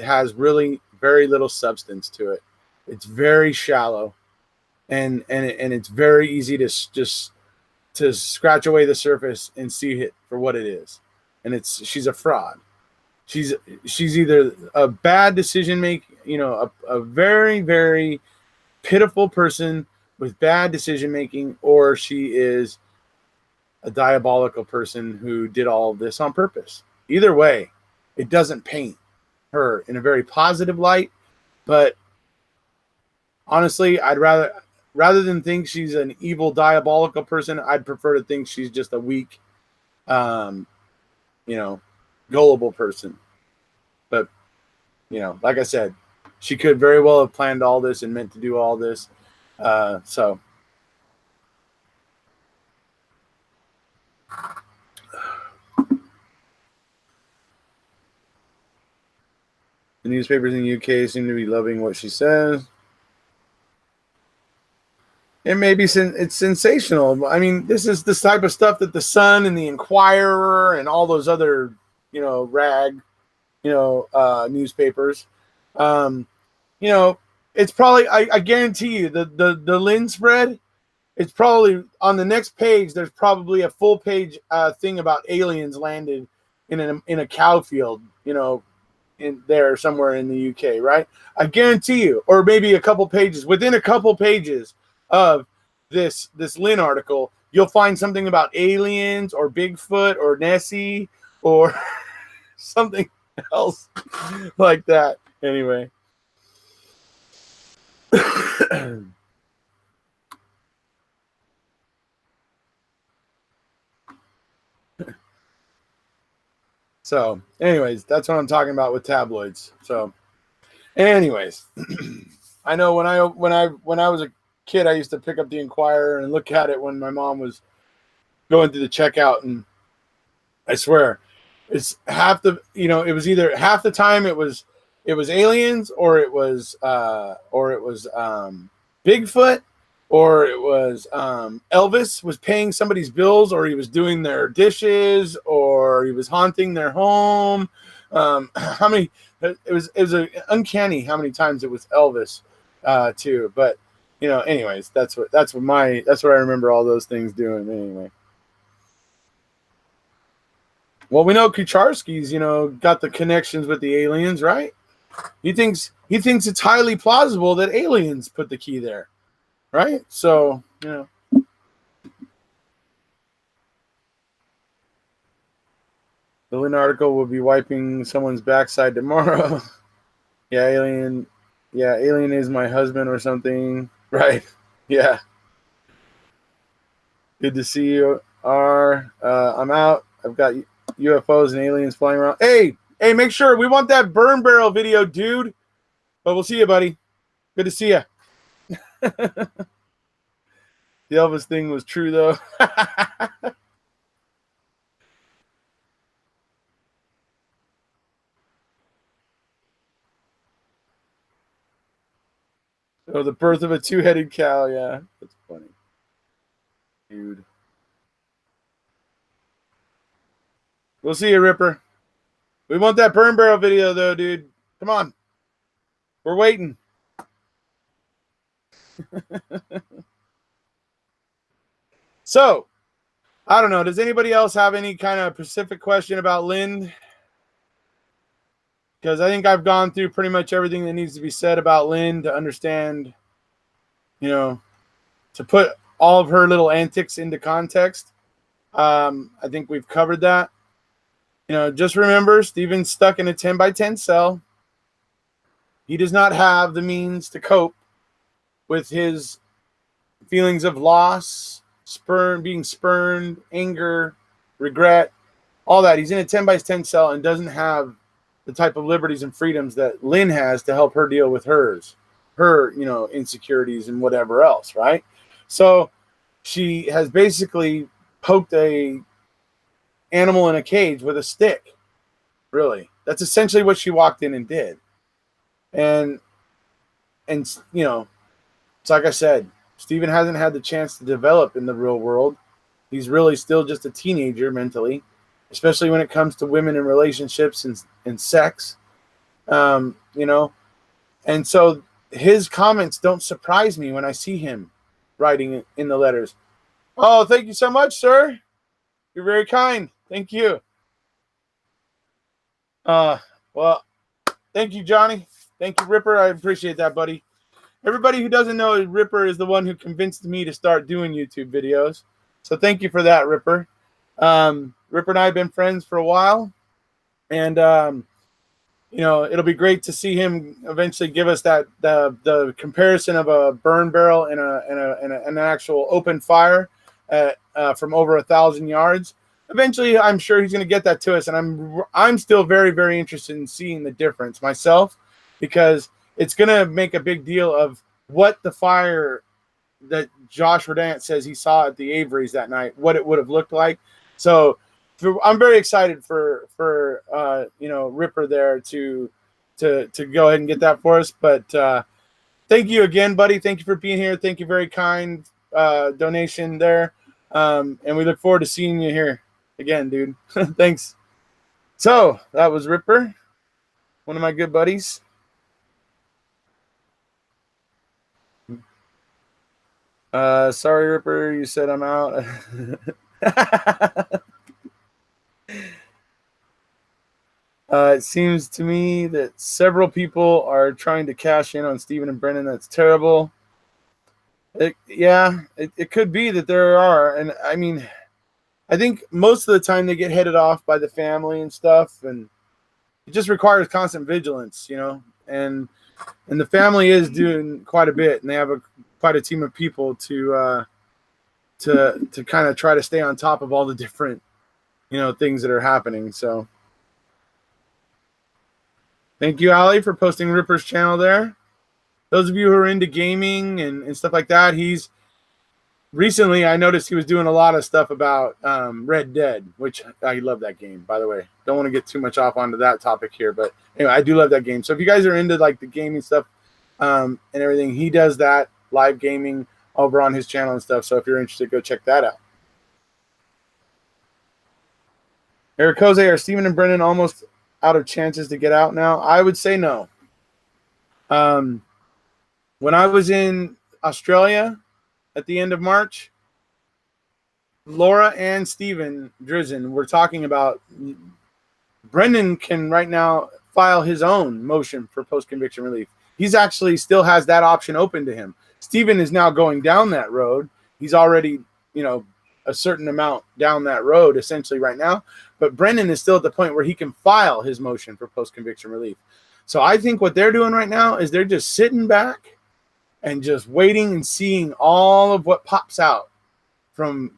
has really very little substance to it. It's very shallow, and it's very easy to just to scratch away the surface and see it for what it is. And she's a fraud. She's either a bad decision maker, a very, very pitiful person with bad decision making, or she is a diabolical person who did all of this on purpose. Either way, it doesn't paint her in a very positive light. But honestly, I'd rather than think she's an evil, diabolical person, I'd prefer to think she's just a weak, gullible person. But, like I said, she could very well have planned all this and meant to do all this. So the newspapers in the UK seem to be loving what she says. It may be it's sensational. I mean, this is the type of stuff that the Sun and the Inquirer and all those other, rag, newspapers. It's probably, I guarantee you, the Lynn spread, it's probably on the next page. There's probably a full page thing about aliens landed in a cow field, in there somewhere in the UK, right? I guarantee you, or maybe within a couple pages of this Lynn article, you'll find something about aliens or Bigfoot or Nessie or something else like that. Anyway. So, anyways, that's what I'm talking about with tabloids. So, anyways, I know when I was a kid, I used to pick up the Inquirer and look at it when my mom was going through the checkout, and I swear, it's it was either half the time it was aliens, or it was Bigfoot, or it was Elvis was paying somebody's bills, or he was doing their dishes, or he was haunting their home, How many? It was uncanny how many times it was Elvis, too. But anyways, that's what I remember all those things doing anyway. Well, we know Kucharski's got the connections with the aliens, right? He thinks it's highly plausible that aliens put the key there, right? So the Lynn article will be wiping someone's backside tomorrow. Yeah, alien. Yeah, alien is my husband or something. Right. Yeah. Good to see you. I'm out. I've got UFOs and aliens flying around. Hey, make sure we want that burn barrel video, dude. But we'll see you, buddy. Good to see you. The Elvis thing was true, though. Oh, the birth of a two-headed cow. Yeah, that's funny, dude. We'll see you, Ripper. We want that burn barrel video, though, dude. Come on. We're waiting. So, I don't know. Does anybody else have any kind of specific question about Lynn? Because I think I've gone through pretty much everything that needs to be said about Lynn to understand, to put all of her little antics into context. I think we've covered that. Just remember, Steven's stuck in a 10 by 10 cell. He does not have the means to cope with his feelings of loss, being spurned, anger, regret, all that. He's in a 10 by 10 cell and doesn't have the type of liberties and freedoms that Lynn has to help her deal with her insecurities and whatever else, right? So she has basically poked a animal in a cage with a stick. Really, that's essentially what she walked in and did. And it's like I said, Steven hasn't had the chance to develop in the real world. He's really still just a teenager mentally, especially when it comes to women and relationships and sex. And so his comments don't surprise me when I see him writing in the letters. Oh, thank you so much, sir. You're very kind. Thank you. Well, thank you, Johnny. Thank you, Ripper. I appreciate that, buddy. Everybody who doesn't know, Ripper is the one who convinced me to start doing YouTube videos. So thank you for that, Ripper. Ripper and I have been friends for a while. And, it'll be great to see him eventually give us the comparison of a burn barrel and an actual open fire from over 1,000 yards. Eventually, I'm sure he's going to get that to us, and I'm still very, very interested in seeing the difference myself, because it's going to make a big deal of what the fire that Josh Rodant says he saw at the Avery's that night, what it would have looked like. So I'm very excited for Ripper there to go ahead and get that for us. But thank you again, buddy. Thank you for being here. Thank you, very kind donation there. And we look forward to seeing you here again, dude. Thanks. So that was Ripper, one of my good buddies. Sorry, Ripper, you said I'm out. It seems to me that several people are trying to cash in on Steven and Brennan. That's terrible. It could be that there are. And I mean, I think most of the time they get headed off by the family and stuff. And it just requires constant vigilance, and the family is doing quite a bit. And they have quite a team of people to kind of try to stay on top of all the different, things that are happening. So thank you, Ali, for posting Ripper's channel there. Those of you who are into gaming and stuff like that, recently I noticed he was doing a lot of stuff about Red Dead, which I love that game, by the way. Don't want to get too much off onto that topic here, but anyway, I do love that game. So if you guys are into like the gaming stuff and everything, he does that live gaming over on his channel and stuff. So if you're interested, go check that out. Erekose, are Steven and Brennan almost out of chances to get out now? I would say no. When I was in Australia at the end of March, Laura and Steven Drizzen were talking about Brendan can right now file his own motion for post-conviction relief. He's actually still has that option open to him. Steven is now going down that road. He's already, a certain amount down that road essentially right now. But Brendan is still at the point where he can file his motion for post-conviction relief. So I think what they're doing right now is they're just sitting back and just waiting and seeing all of what pops out from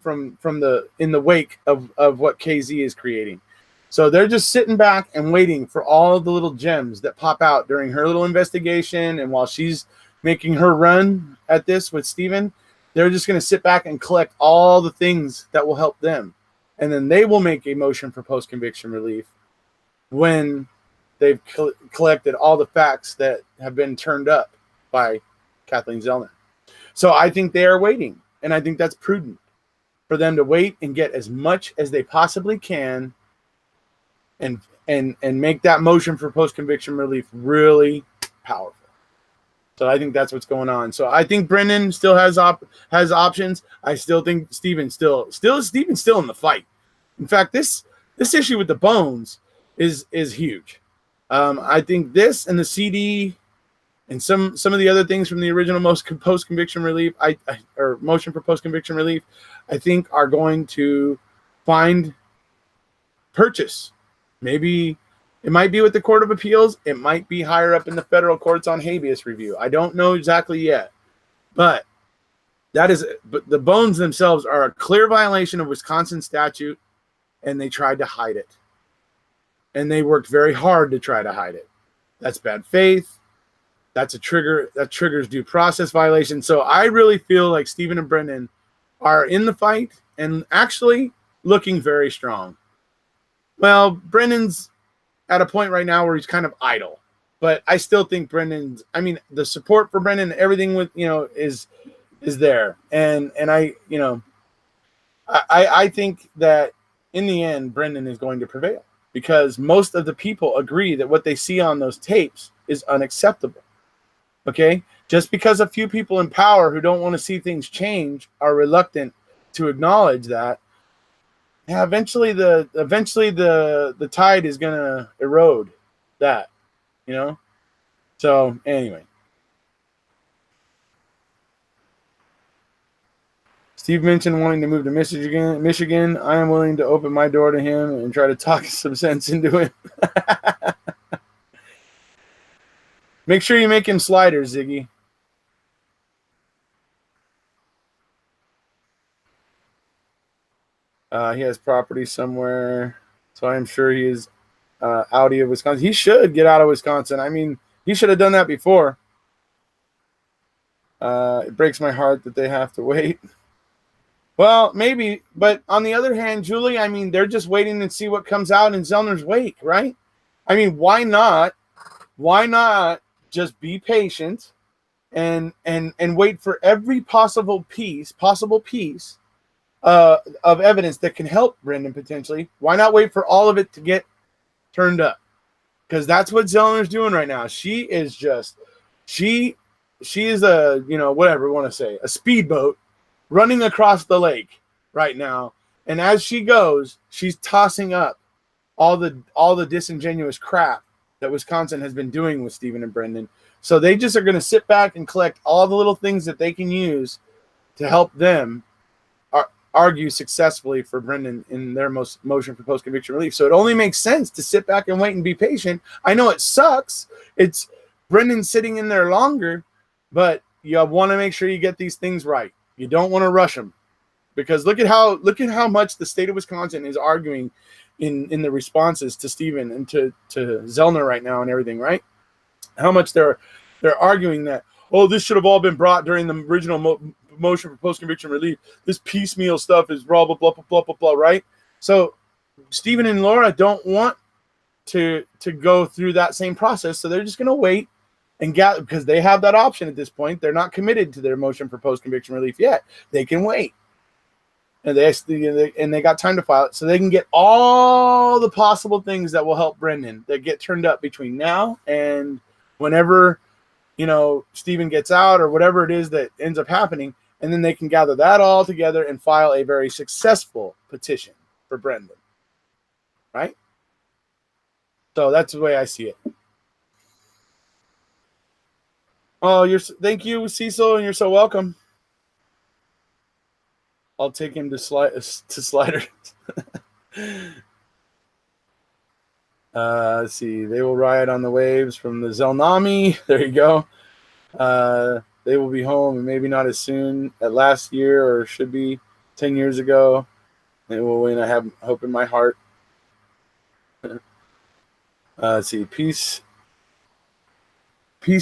in the wake of what KZ is creating. So they're just sitting back and waiting for all the little gems that pop out during her little investigation. And while she's making her run at this with Steven, they're just going to sit back and collect all the things that will help them. And then they will make a motion for post-conviction relief when they've collected all the facts that have been turned up by Kathleen Zellner. So I think they are waiting. And I think that's prudent for them to wait and get as much as they possibly can and make that motion for post-conviction relief really powerful. So I think that's what's going on. So I think Brendan still has options. I still think Steven's still in the fight. In fact, this issue with the bones is huge. I think this and the CD and some of the other things from the original post-conviction relief, or motion for post-conviction relief, I think are going to find purchase. Maybe it might be with the Court of Appeals. It might be higher up in the federal courts on habeas review. I don't know exactly yet, but the bones themselves are a clear violation of Wisconsin statute, and they tried to hide it. And they worked very hard to try to hide it. That's bad faith. That's a trigger. That triggers due process violation. So I really feel like Steven and Brendan are in the fight and actually looking very strong. Well, Brendan's at a point right now where he's kind of idle, but I still think the support for Brendan, everything with, is there. And I think that in the end, Brendan is going to prevail because most of the people agree that what they see on those tapes is unacceptable. Okay. Just because a few people in power who don't want to see things change are reluctant to acknowledge that, eventually the tide is going to erode that, So anyway, Steve mentioned wanting to move to Michigan. I am willing to open my door to him and try to talk some sense into him. Make sure you make him sliders, Ziggy. He has property somewhere, so I'm sure he is out of Wisconsin. He should get out of Wisconsin. I mean, he should have done that before. It breaks my heart that they have to wait. Well, maybe, but on the other hand, Julie, I mean, they're just waiting to see what comes out in Zellner's wake, right? I mean, why not? Why not just be patient and wait for every possible piece of evidence that can help Brendan potentially? Why not wait for all of it to get turned up? Because that's what Zellner's doing right now. She is a, whatever we want to say, a speedboat running across the lake right now. And as she goes, she's tossing up all the disingenuous crap that Wisconsin has been doing with Steven and Brendan. So they just are going to sit back and collect all the little things that they can use to help them argue successfully for Brendan in their motion for post-conviction relief. So it only makes sense to sit back and wait and be patient. I know it sucks. It's Brendan sitting in there longer, but you want to make sure you get these things right. You don't want to rush them, because look at how much the state of Wisconsin is arguing in the responses to Steven and to Zellner right now and everything, right? How much they're arguing that, oh, this should have all been brought during the original motion for post-conviction relief. This piecemeal stuff is blah, blah, blah, blah, blah, blah, blah, right? So Steven and Laura don't want to go through that same process, so they're just going to wait and gather, because they have that option at this point. They're not committed to their motion for post-conviction relief yet. They can wait. and they got time to file it, so they can get all the possible things that will help Brendan that get turned up between now and whenever Stephen gets out or whatever it is that ends up happening, and then they can gather that all together and file a very successful petition for Brendan, right? So that's the way I see it. Oh, thank you, Cecil, and you're so welcome. I'll take him to Slider. Let's see. They will ride on the waves from the Zelnami. There you go. They will be home, and maybe not as soon as last year, or should be 10 years ago. They will win. I have hope in my heart. Let's see. Peace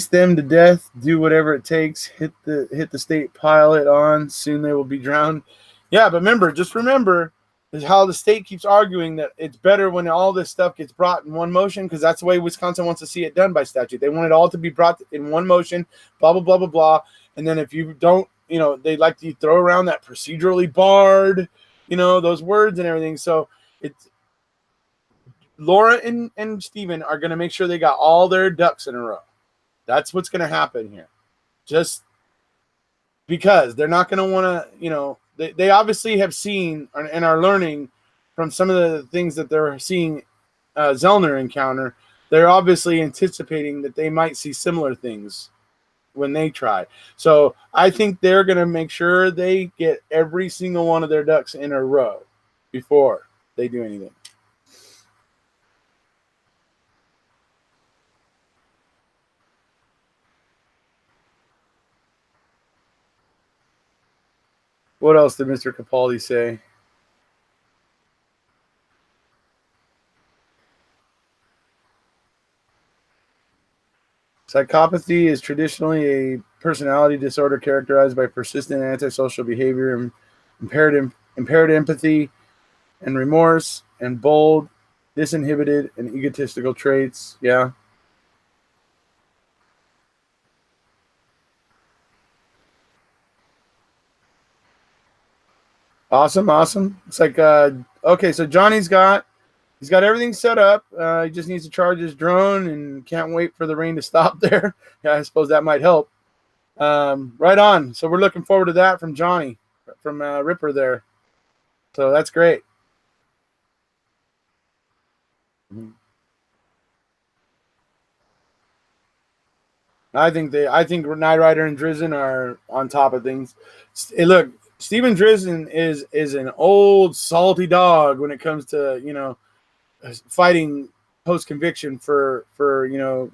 them to death. Do whatever it takes. Hit the state pilot on. Soon they will be drowned. Yeah, but just remember is how the state keeps arguing that it's better when all this stuff gets brought in one motion, because that's the way Wisconsin wants to see it done by statute. They want it all to be brought in one motion, blah, blah, blah, blah, blah. And then if you don't, they like to throw around that procedurally barred, those words and everything. So it's Laura and Stephen are going to make sure they got all their ducks in a row. That's what's going to happen here. Just because they're not going to want to, they obviously have seen and are learning from some of the things that they're seeing Zellner encounter. They're obviously anticipating that they might see similar things when they try. So I think they're going to make sure they get every single one of their ducks in a row before they do anything. What else did Mr. Capaldi say? Psychopathy is traditionally a personality disorder characterized by persistent antisocial behavior and impaired empathy and remorse and bold, disinhibited, and egotistical traits. Yeah. Awesome. It's like, okay, so Johnny's got everything set up. He just needs to charge his drone and can't wait for the rain to stop there. Yeah, I suppose that might help. Right on. So we're looking forward to that from Johnny, from Ripper there. So that's great. I think Knight Rider and Drizzen are on top of things. Hey, look, Steven Drizzen is an old salty dog when it comes to fighting post conviction for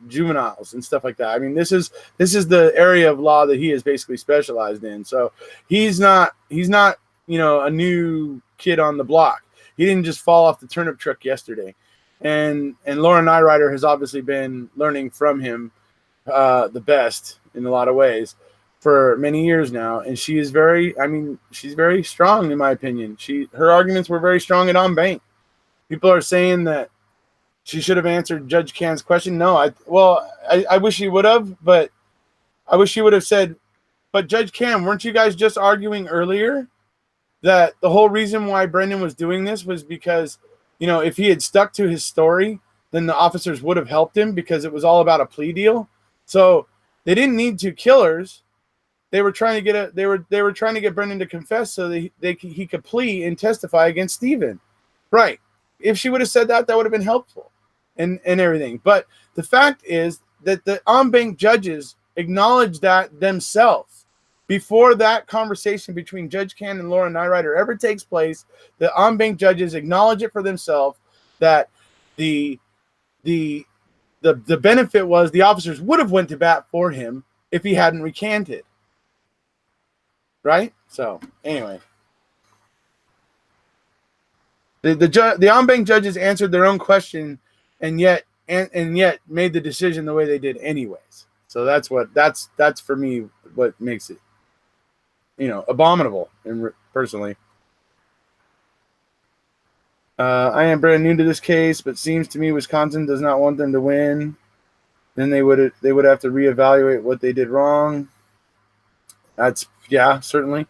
juveniles and stuff like that. I mean, this is the area of law that he is basically specialized in. So he's not a new kid on the block. He didn't just fall off the turnip truck yesterday. And Laura Knight Rider has obviously been learning from him the best in a lot of ways for many years now, and she's very strong in my opinion. Her arguments were very strong at en banc. People are saying that she should have answered Judge Can's question. No, I wish she would have, but I wish she would have said, but Judge Can, weren't you guys just arguing earlier that the whole reason why Brendan was doing this was because, if he had stuck to his story, then the officers would have helped him because it was all about a plea deal. So they didn't need two killers. They were trying to get Brendan to confess so that he could plea and testify against Stephen. Right. If she would have said that would have been helpful and everything. But the fact is that the en banc judges acknowledged that themselves. Before that conversation between Judge Can and Laura Knight Rider ever takes place, the en banc judges acknowledge it for themselves that the benefit was the officers would have went to bat for him if he hadn't recanted. Right? So, anyway. The en banc judges answered their own question and yet made the decision the way they did anyways. So that's for me what makes it abominable and personally. I am brand new to this case, but seems to me Wisconsin does not want them to win. Then they would have to reevaluate what they did wrong. That's certainly.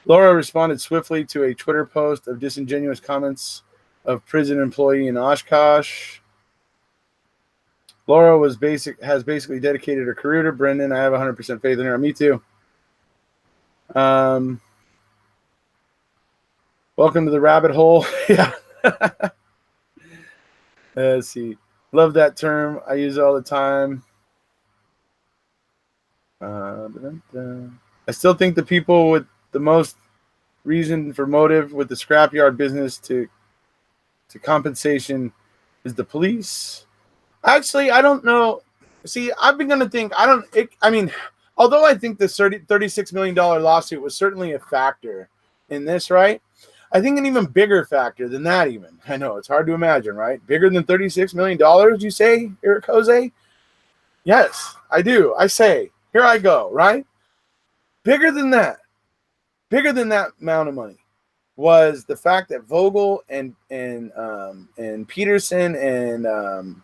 Laura responded swiftly to a Twitter post of disingenuous comments of prison employee in Oshkosh. Laura has basically dedicated her career to Brendan. I have 100% faith in her. Me too. Welcome to the rabbit hole. Yeah. Let's see. Love that term. I use it all the time. I still think the people with the most reason for motive with the scrapyard business to compensation is the police. Actually, I don't know. See, I've been going to think, although I think the $36 million lawsuit was certainly a factor in this, right? I think an even bigger factor than that even. I know, it's hard to imagine, right? Bigger than $36 million, you say, Erekose? Yes, I do. I say, here I go, right? Bigger than that amount of money was the fact that Vogel and Peterson and the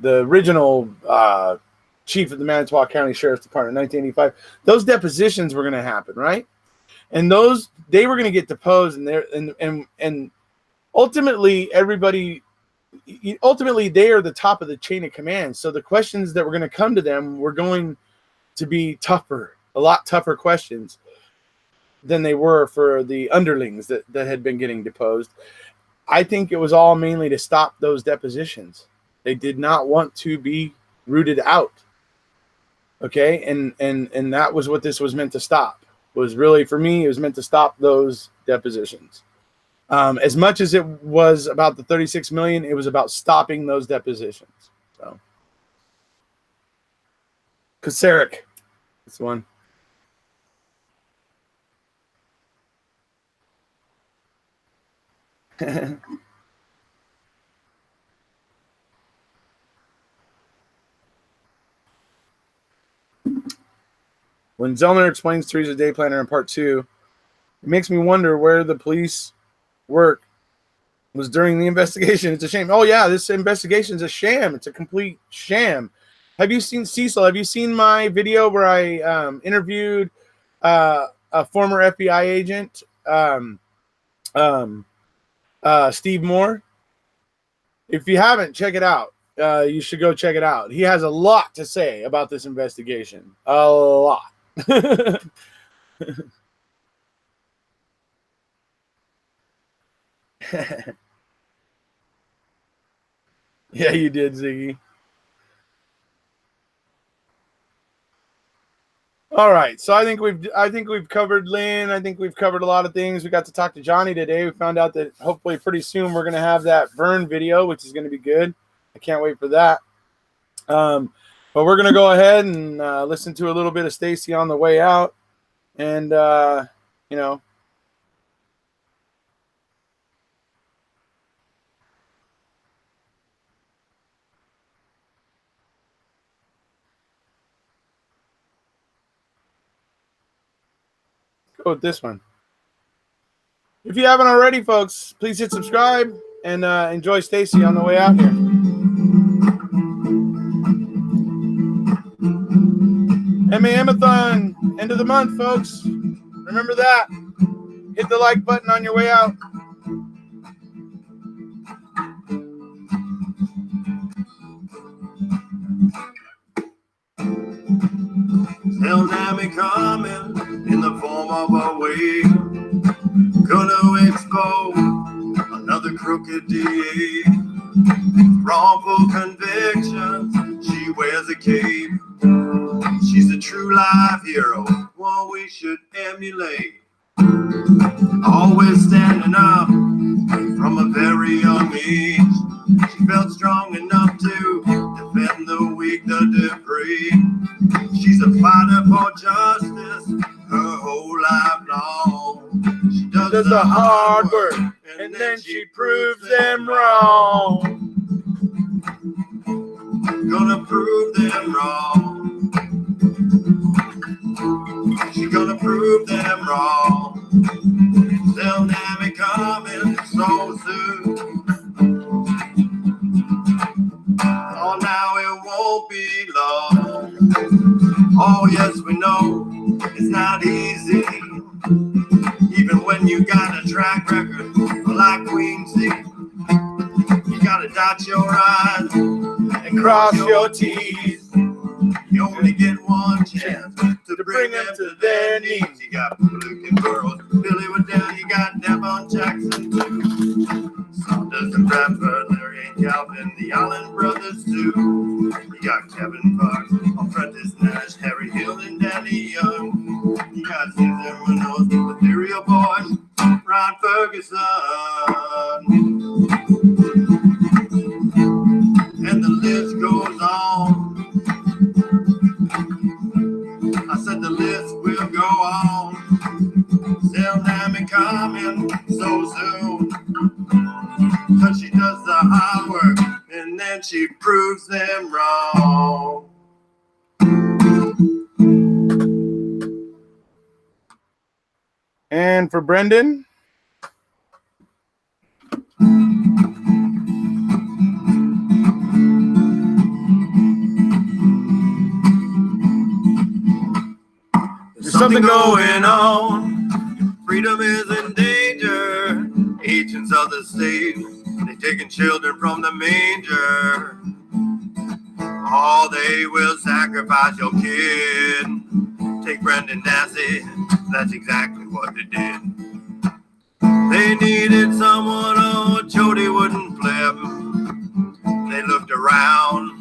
original chief of the Manitowoc County Sheriff's Department in 1985, those depositions were going to happen, right? And they were going to get deposed, and ultimately they are the top of the chain of command. So the questions that were going to come to them were going to be a lot tougher questions than they were for the underlings that had been getting deposed. I think it was all mainly to stop those depositions. They did not want to be rooted out. Okay, and that was what this was meant to stop. Was really, for me, it was meant to stop those depositions. As much as it was about the 36 million, it was about stopping those depositions. So, Kaseric, this one. When Zellner explains Teresa's day planner in part 2, it makes me wonder where the police work was during the investigation. It's a shame. Oh yeah, this investigation is a sham. It's a complete sham. Have you seen Cecil? Have you seen my video where I interviewed a former FBI agent, Steve Moore? If you haven't, check it out. You should go check it out. He has a lot to say about this investigation. A lot. Yeah, you did, Ziggy. All right, so I think we've covered Lynn. I think we've covered a lot of things. We got to talk to Johnny today. We found out that hopefully pretty soon we're going to have that Vern video, which is going to be good. I can't wait for that. But we're going to go ahead and listen to a little bit of Stacy on the way out, and you know. Go with this one. If you haven't already, folks, please hit subscribe and enjoy Stacy on the way out here. MAMathon, end of the month, folks. Remember that. Hit the like button on your way out. Still now me coming in the form of a wave. Gonna expose another crooked DA. Wrongful convictions, she wears a cape. She's a true life hero, one we should emulate. Always standing up from a very young age. She felt strong enough to defend the weak, the depraved. She's a fighter for justice her whole life long. She does the hard work and then she proves them wrong. Gonna prove them wrong. She's gonna prove them wrong. They'll never coming so soon. Oh, now it won't. Oh yes, we know it's not easy, even when you got a track record like Quincy. You gotta dot your I's and cross your T's. You only get one chance to bring them to their knees. You got Luke and Burroughs, Billy Waddell, you got Devon Jackson too. Saunders and Bradford, Larry and Calvin, the Allen brothers too. You got Kevin Fox, Apprentice Nash, Harry Hill and Danny Young. You got Caesar Munoz, the Ethereal Boys, Ron Ferguson. And the list goes on. I said the list will go on. Seldom coming so soon. Cause she does the hard work and then she proves them wrong. And for Brendan. There's something going on. Freedom is in danger. Agents of the state, they taking children from the manger. Oh, they will sacrifice your kid. Take Brendan Dassey, that's exactly what they did. They needed someone, oh, Jody wouldn't flip. They looked around,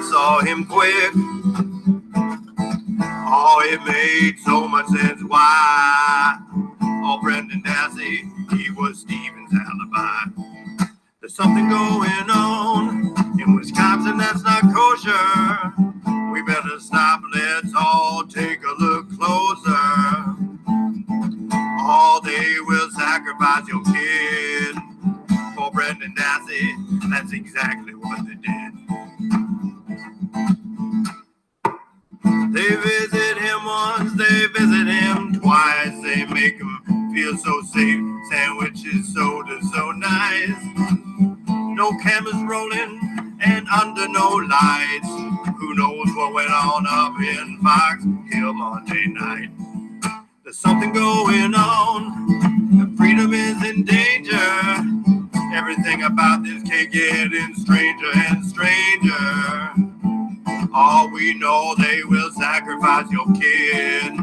saw him quick. Oh, it made so much sense why. Oh, Brendan Dassey, he was Stephen's alibi. There's something going on in Wisconsin that's not kosher. We better stop, let's all take a look closer. Oh, they will sacrifice your kid for Brendan Dassey. That's exactly what they did. They visit him once, they visit him twice. They make him feel so safe. Sandwiches, soda, so nice. No cameras rolling and under no lights. Who knows what went on up in Fox Hill Monday night? There's something going on. Freedom is in danger. Everything about this kid getting stranger and stranger. All we know, they will sacrifice your kid.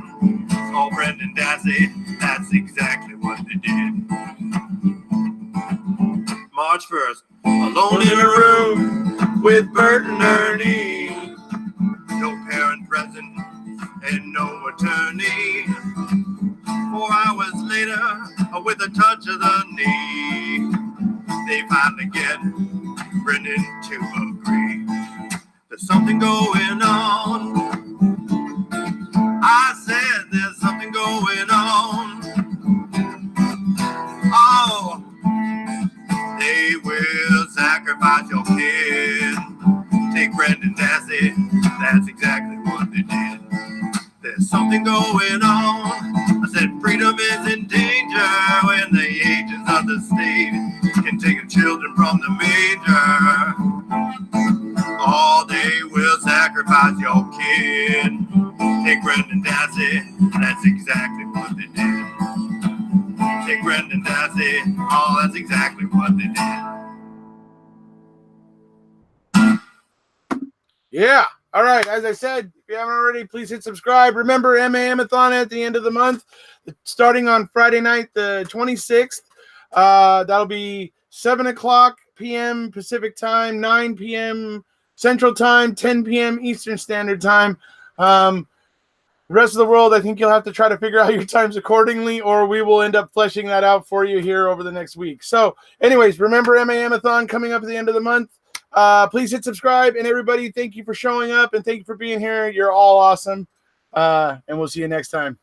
Oh, Brendan Dassey, that's exactly what they did. March 1st, alone in a room with Bert and Ernie. No parent present and no attorney. 4 hours later, with a touch of the knee, they finally get Brendan to agree. There's something going on. I said there's something going on. Oh, they will sacrifice your kid. Take Brendan Dassey, that's exactly what they did. There's something going on. I said freedom is in danger when the agents of the state can take children from the manger. Oh, they will sacrifice your kid. Take Brendan Dassey, that's exactly what they did. Take Brendan Dassey, oh, that's exactly what they did. Yeah. All right. As I said, if you haven't already, please hit subscribe. Remember, MAMathon at the end of the month, starting on Friday night, the 26th. That'll be 7 o'clock p.m. Pacific time, 9 p.m. Central time, 10 p.m. Eastern Standard Time. The rest of the world, I think you'll have to try to figure out your times accordingly, or we will end up fleshing that out for you here over the next week. So anyways, remember MAMathon coming up at the end of the month. Please hit subscribe, and everybody, thank you for showing up and thank you for being here. You're all awesome. And we'll see you next time.